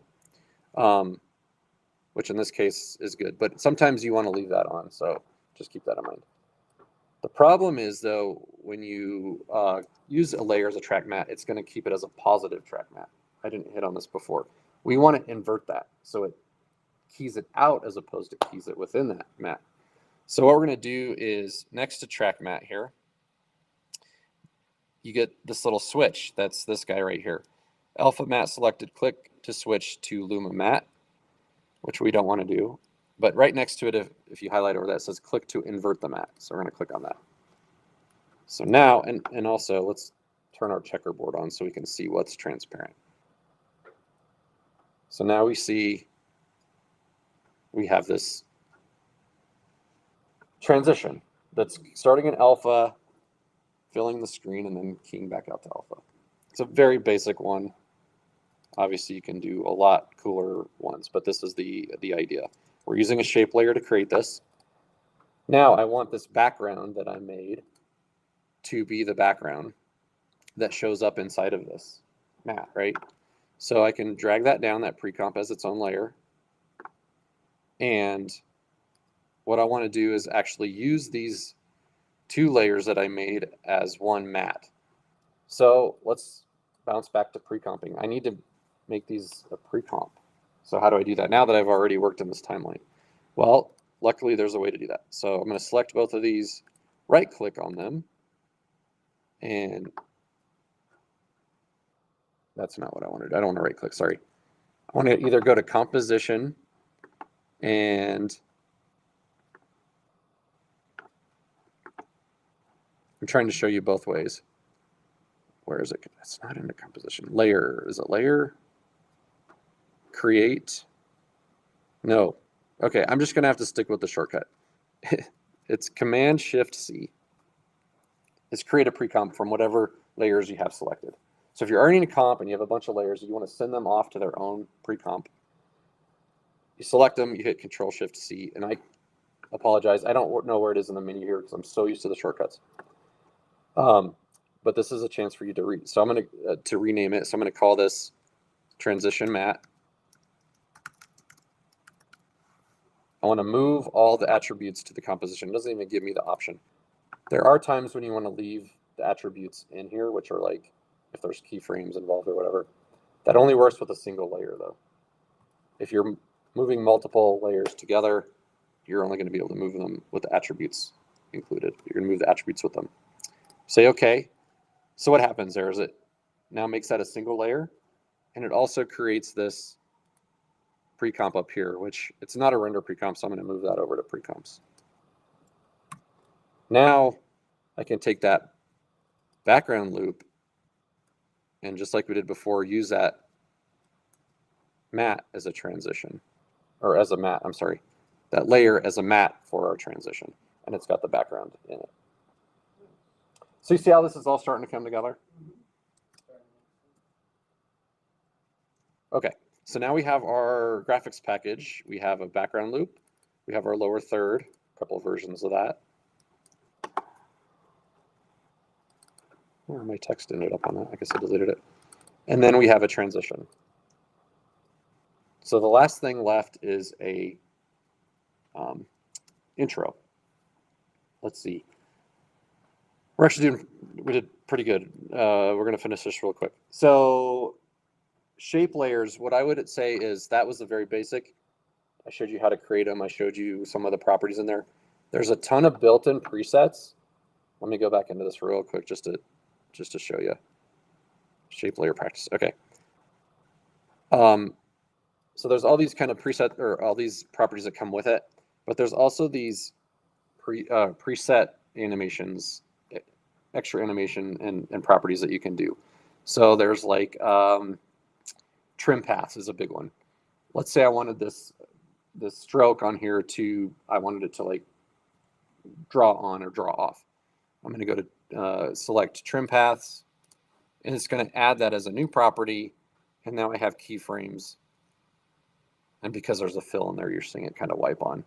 which in this case is good. But sometimes you want to leave that on, so just keep that in mind. The problem is, though, when you use a layer as a track matte, it's going to keep it as a positive track matte. I didn't hit on this before. We want to invert that so it keys it out as opposed to keys it within that matte. So what we're going to do is next to track matte here, you get this little switch. That's this guy right here. Alpha matte selected, click to switch to Luma matte, which we don't want to do. But right next to it, if you highlight over that, it says click to invert the matte. So we're going to click on that. So now, and also let's turn our checkerboard on so we can see what's transparent. So now we see we have this transition that's starting in alpha, filling the screen, and then keying back out to alpha. It's a very basic one. Obviously, you can do a lot cooler ones, but this is the idea. We're using a shape layer to create this. Now I want this background that I made to be the background that shows up inside of this matte, right? So I can drag that down, that pre-comp as its own layer. And what I want to do is actually use these two layers that I made as one matte. So let's bounce back to pre-comping. I need to make these a pre-comp. So how do I do that now that I've already worked in this timeline? Well, luckily there's a way to do that. So I'm going to select both of these, right click on them, and that's not what I wanted. I don't want to right click, sorry. I want to either go to composition and I'm trying to show you both ways. Where is it? It's not in the composition. Layer, is it layer? Create? No. Okay, I'm just gonna have to stick with the shortcut. It's Command-Shift-C. It's create a pre-comp from whatever layers you have selected. So if you're already in a comp and you have a bunch of layers, you want to send them off to their own pre-comp. You select them, you hit Control-Shift-C, and I apologize, I don't know where it is in the menu here because I'm so used to the shortcuts. But this is a chance for you to read. So I'm going to rename it. So I'm going to call this transition matte. I want to move all the attributes to the composition. It doesn't even give me the option. There are times when you want to leave the attributes in here, which are like if there's keyframes involved or whatever. That only works with a single layer though. If you're moving multiple layers together, you're only going to be able to move them with the attributes included. You're going to move the attributes with them. Say okay. So what happens there is it now makes that a single layer, and it also creates this pre-comp up here, which it's not a render pre-comp, so I'm going to move that over to pre-comps. Now I can take that background loop and just like we did before, use that matte as a transition, or as a matte, I'm sorry, that layer as a matte for our transition, and it's got the background in it. So you see how this is all starting to come together? Okay, so now we have our graphics package. We have a background loop. We have our lower third, a couple of versions of that. Where my text ended up on that? I guess I deleted it. And then we have a transition. So the last thing left is a intro. Let's see. We did pretty good. We're going to finish this real quick. So shape layers, what I would say is that was the very basic. I showed you how to create them. I showed you some of the properties in there. There's a ton of built-in presets. Let me go back into this real quick just to show you. Shape layer practice. Okay. So there's all these kind of preset or all these properties that come with it, but there's also these preset animations, extra animation and properties that you can do. So there's like trim paths is a big one. Let's say I wanted this stroke on here I wanted it to like draw on or draw off. I'm going to go to select trim paths, and it's going to add that as a new property. And now I have keyframes. And because there's a fill in there, you're seeing it kind of wipe on.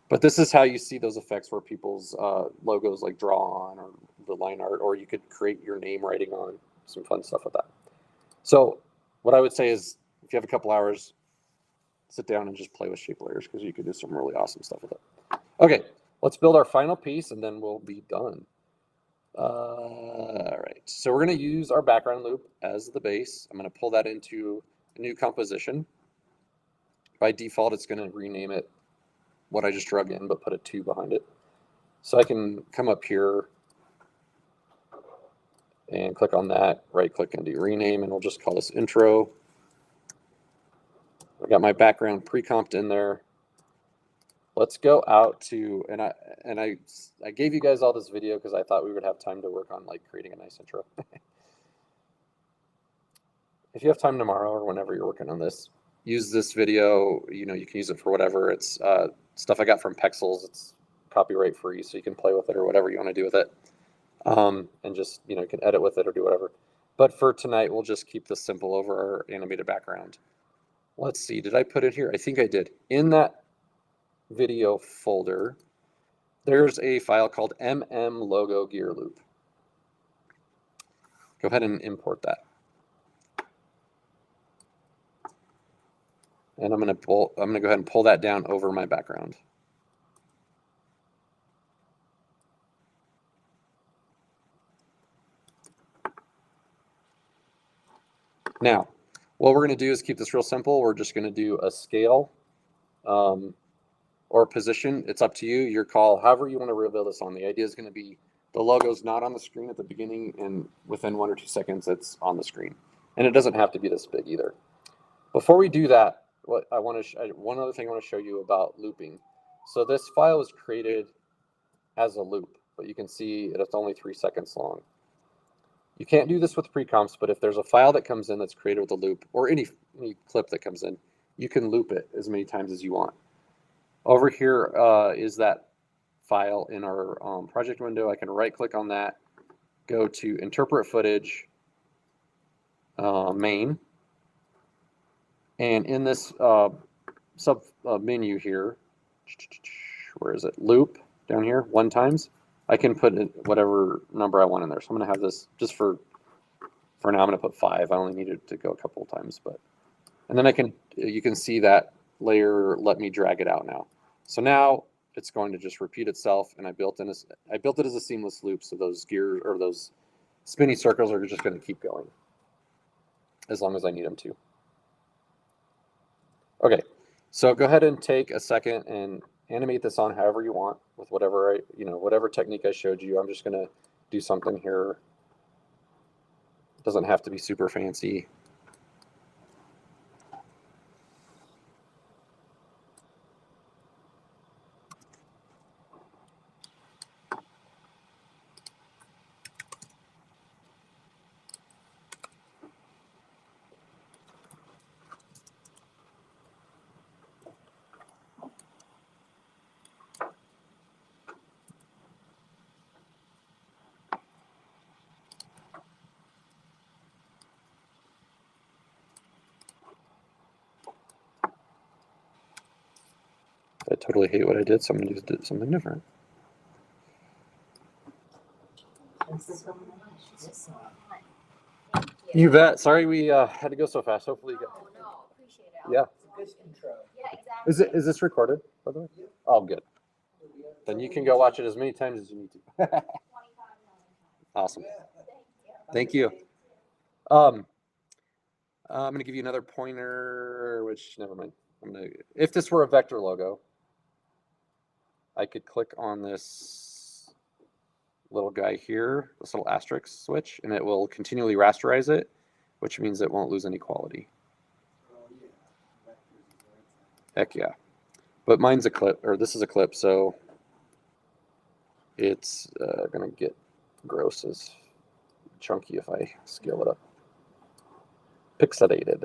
But this is how you see those effects where people's logos like draw on or the line art, or you could create your name writing on. Some fun stuff with that. So what I would say is if you have a couple hours, sit down and just play with shape layers because you could do some really awesome stuff with it. Okay, let's build our final piece and then we'll be done. right, so we're going to use our background loop as the base. I'm going to pull that into a new composition. By default, it's going to rename it what I just drug in, but put a 2 behind it. So I can come up here and click on that, right click and do rename, and we'll just call this intro. I got my background pre-comped in there. Let's go out to, and I gave you guys all this video because I thought we would have time to work on like creating a nice intro. If you have time tomorrow or whenever you're working on this, use this video. You know, you can use it for whatever. It's stuff I got from Pexels. It's copyright free, so you can play with it or whatever you want to do with it. And just, you know, you can edit with it or do whatever. But for tonight, we'll just keep this simple over our animated background. Let's see, did I put it here? I think I did. In that video folder, there's a file called logo gear loop. Go ahead and import that. And I'm gonna go ahead and pull that down over my background. Now, what we're going to do is keep this real simple. We're just going to do a scale or position. It's up to you, your call, however you want to reveal this on. The idea is going to be the logo's not on the screen at the beginning, and within 1 or 2 seconds, it's on the screen. And it doesn't have to be this big either. Before we do that, one other thing I want to show you about looping. So this file was created as a loop, but you can see it's only 3 seconds long. You can't do this with pre-comps, but if there's a file that comes in that's created with a loop, or any clip that comes in, you can loop it as many times as you want. Over here is that file in our project window. I can right-click on that, go to Interpret Footage, Main, and in this sub menu here, where is it? Loop down here, 1 times. I can put in whatever number I want in there. So I'm going to have this just for now. I'm going to put 5. I only needed to go a couple of times, and then you can see that layer. Let me drag it out now. So now it's going to just repeat itself, and I built it as a seamless loop. So those gears or those spinny circles are just going to keep going as long as I need them to. Okay, so go ahead and take a second and animate this on however you want with whatever whatever technique I showed you. I'm just going to do something here. It doesn't have to be super fancy. I totally hate what I did, so I'm going to do something different. You bet. Sorry we had to go so fast. Hopefully you got. No, appreciate it. Yeah. Good intro. Yeah, exactly. Is this recorded, by the way? Oh, good. Then you can go watch it as many times as you need to. 25 million times. Awesome. Thank you. Thank you. I'm going to give you another pointer, which never mind. If this were a vector logo, I could click on this little guy here, this little asterisk switch, and it will continually rasterize it, which means it won't lose any quality. Heck yeah. But mine's a clip, or this is a clip, so it's going to get gross as chunky if I scale it up. Pixelated.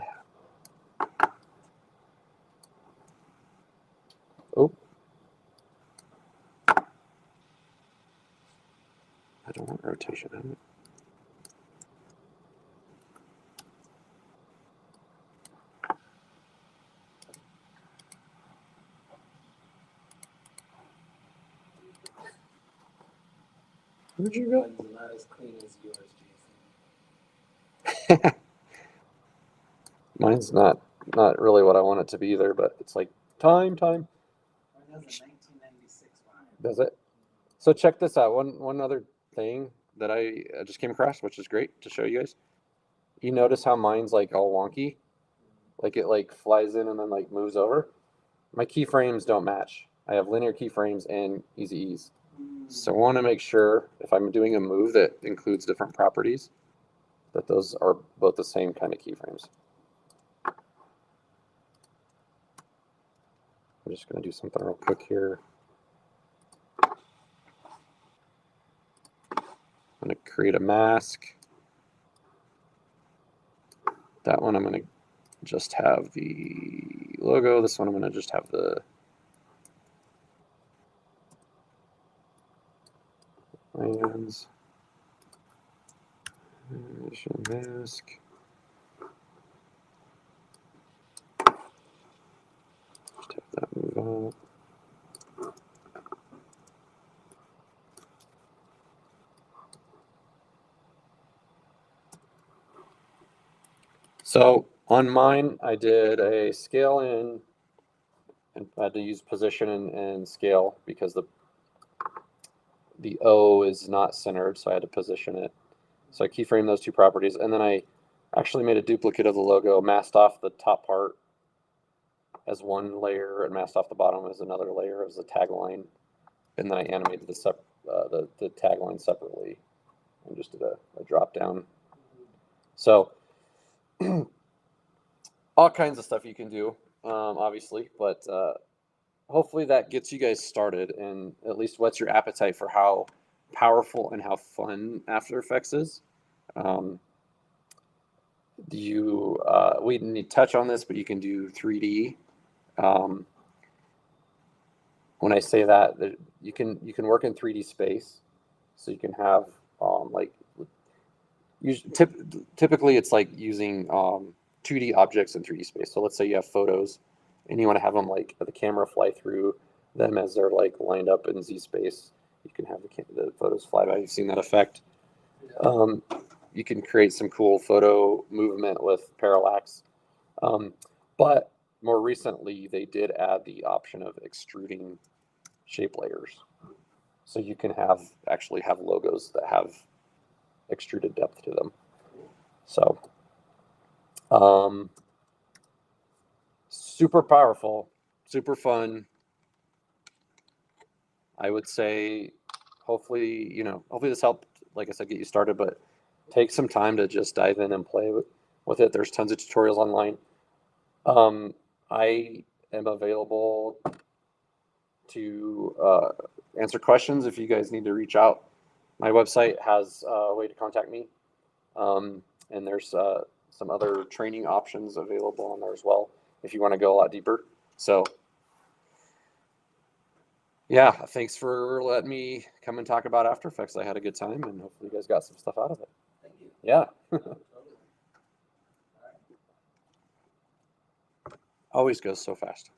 Oh. I don't want rotation on it. Where'd you go? Mine's not as clean as yours, Jason. Mine's not really what I want it to be either, but it's like time. Mine has a 1996 vibe. Does it? So check this out. One other thing that I just came across, which is great to show you guys. You notice how mine's like all wonky, like it like flies in and then like moves over. My keyframes don't match. I have linear keyframes and easy ease. So I want to make sure if I'm doing a move that includes different properties, that those are both the same kind of keyframes. I'm just going to do something real quick here. I'm going to create a mask. That one I'm going to just have the logo. This one I'm going to just have the lands. Animation mask. Just have that move up. So on mine, I did a scale in, and I had to use position and scale because the O is not centered, so I had to position it. So I keyframed those two properties, and then I actually made a duplicate of the logo, masked off the top part as one layer, and masked off the bottom as another layer as a tagline, and then I animated the tagline separately, and just did a drop down. So all kinds of stuff you can do, obviously, but hopefully that gets you guys started and at least whets your appetite for how powerful and how fun After Effects is. We didn't need to touch on this, but you can do 3D. When I say that, you can work in 3D space, so you can have typically it's like using 2D objects in 3D space. So let's say you have photos and you want to have them like the camera fly through them as they're like lined up in Z space. You can have the photos fly by. You've seen that effect. You can create some cool photo movement with parallax. But more recently, they did add the option of extruding shape layers. So you can actually have logos that have extruded depth to them. So super powerful, super fun. I would say hopefully this helped, like I said, get you started, but take some time to just dive in and play with it. There's tons of tutorials online. I am available to answer questions if you guys need to reach out. My website has a way to contact me, and there's some other training options available on there as well if you want to go a lot deeper. So yeah, thanks for letting me come and talk about After Effects. I had a good time, and hopefully you guys got some stuff out of it. Thank you. Yeah. Totally. Always goes so fast.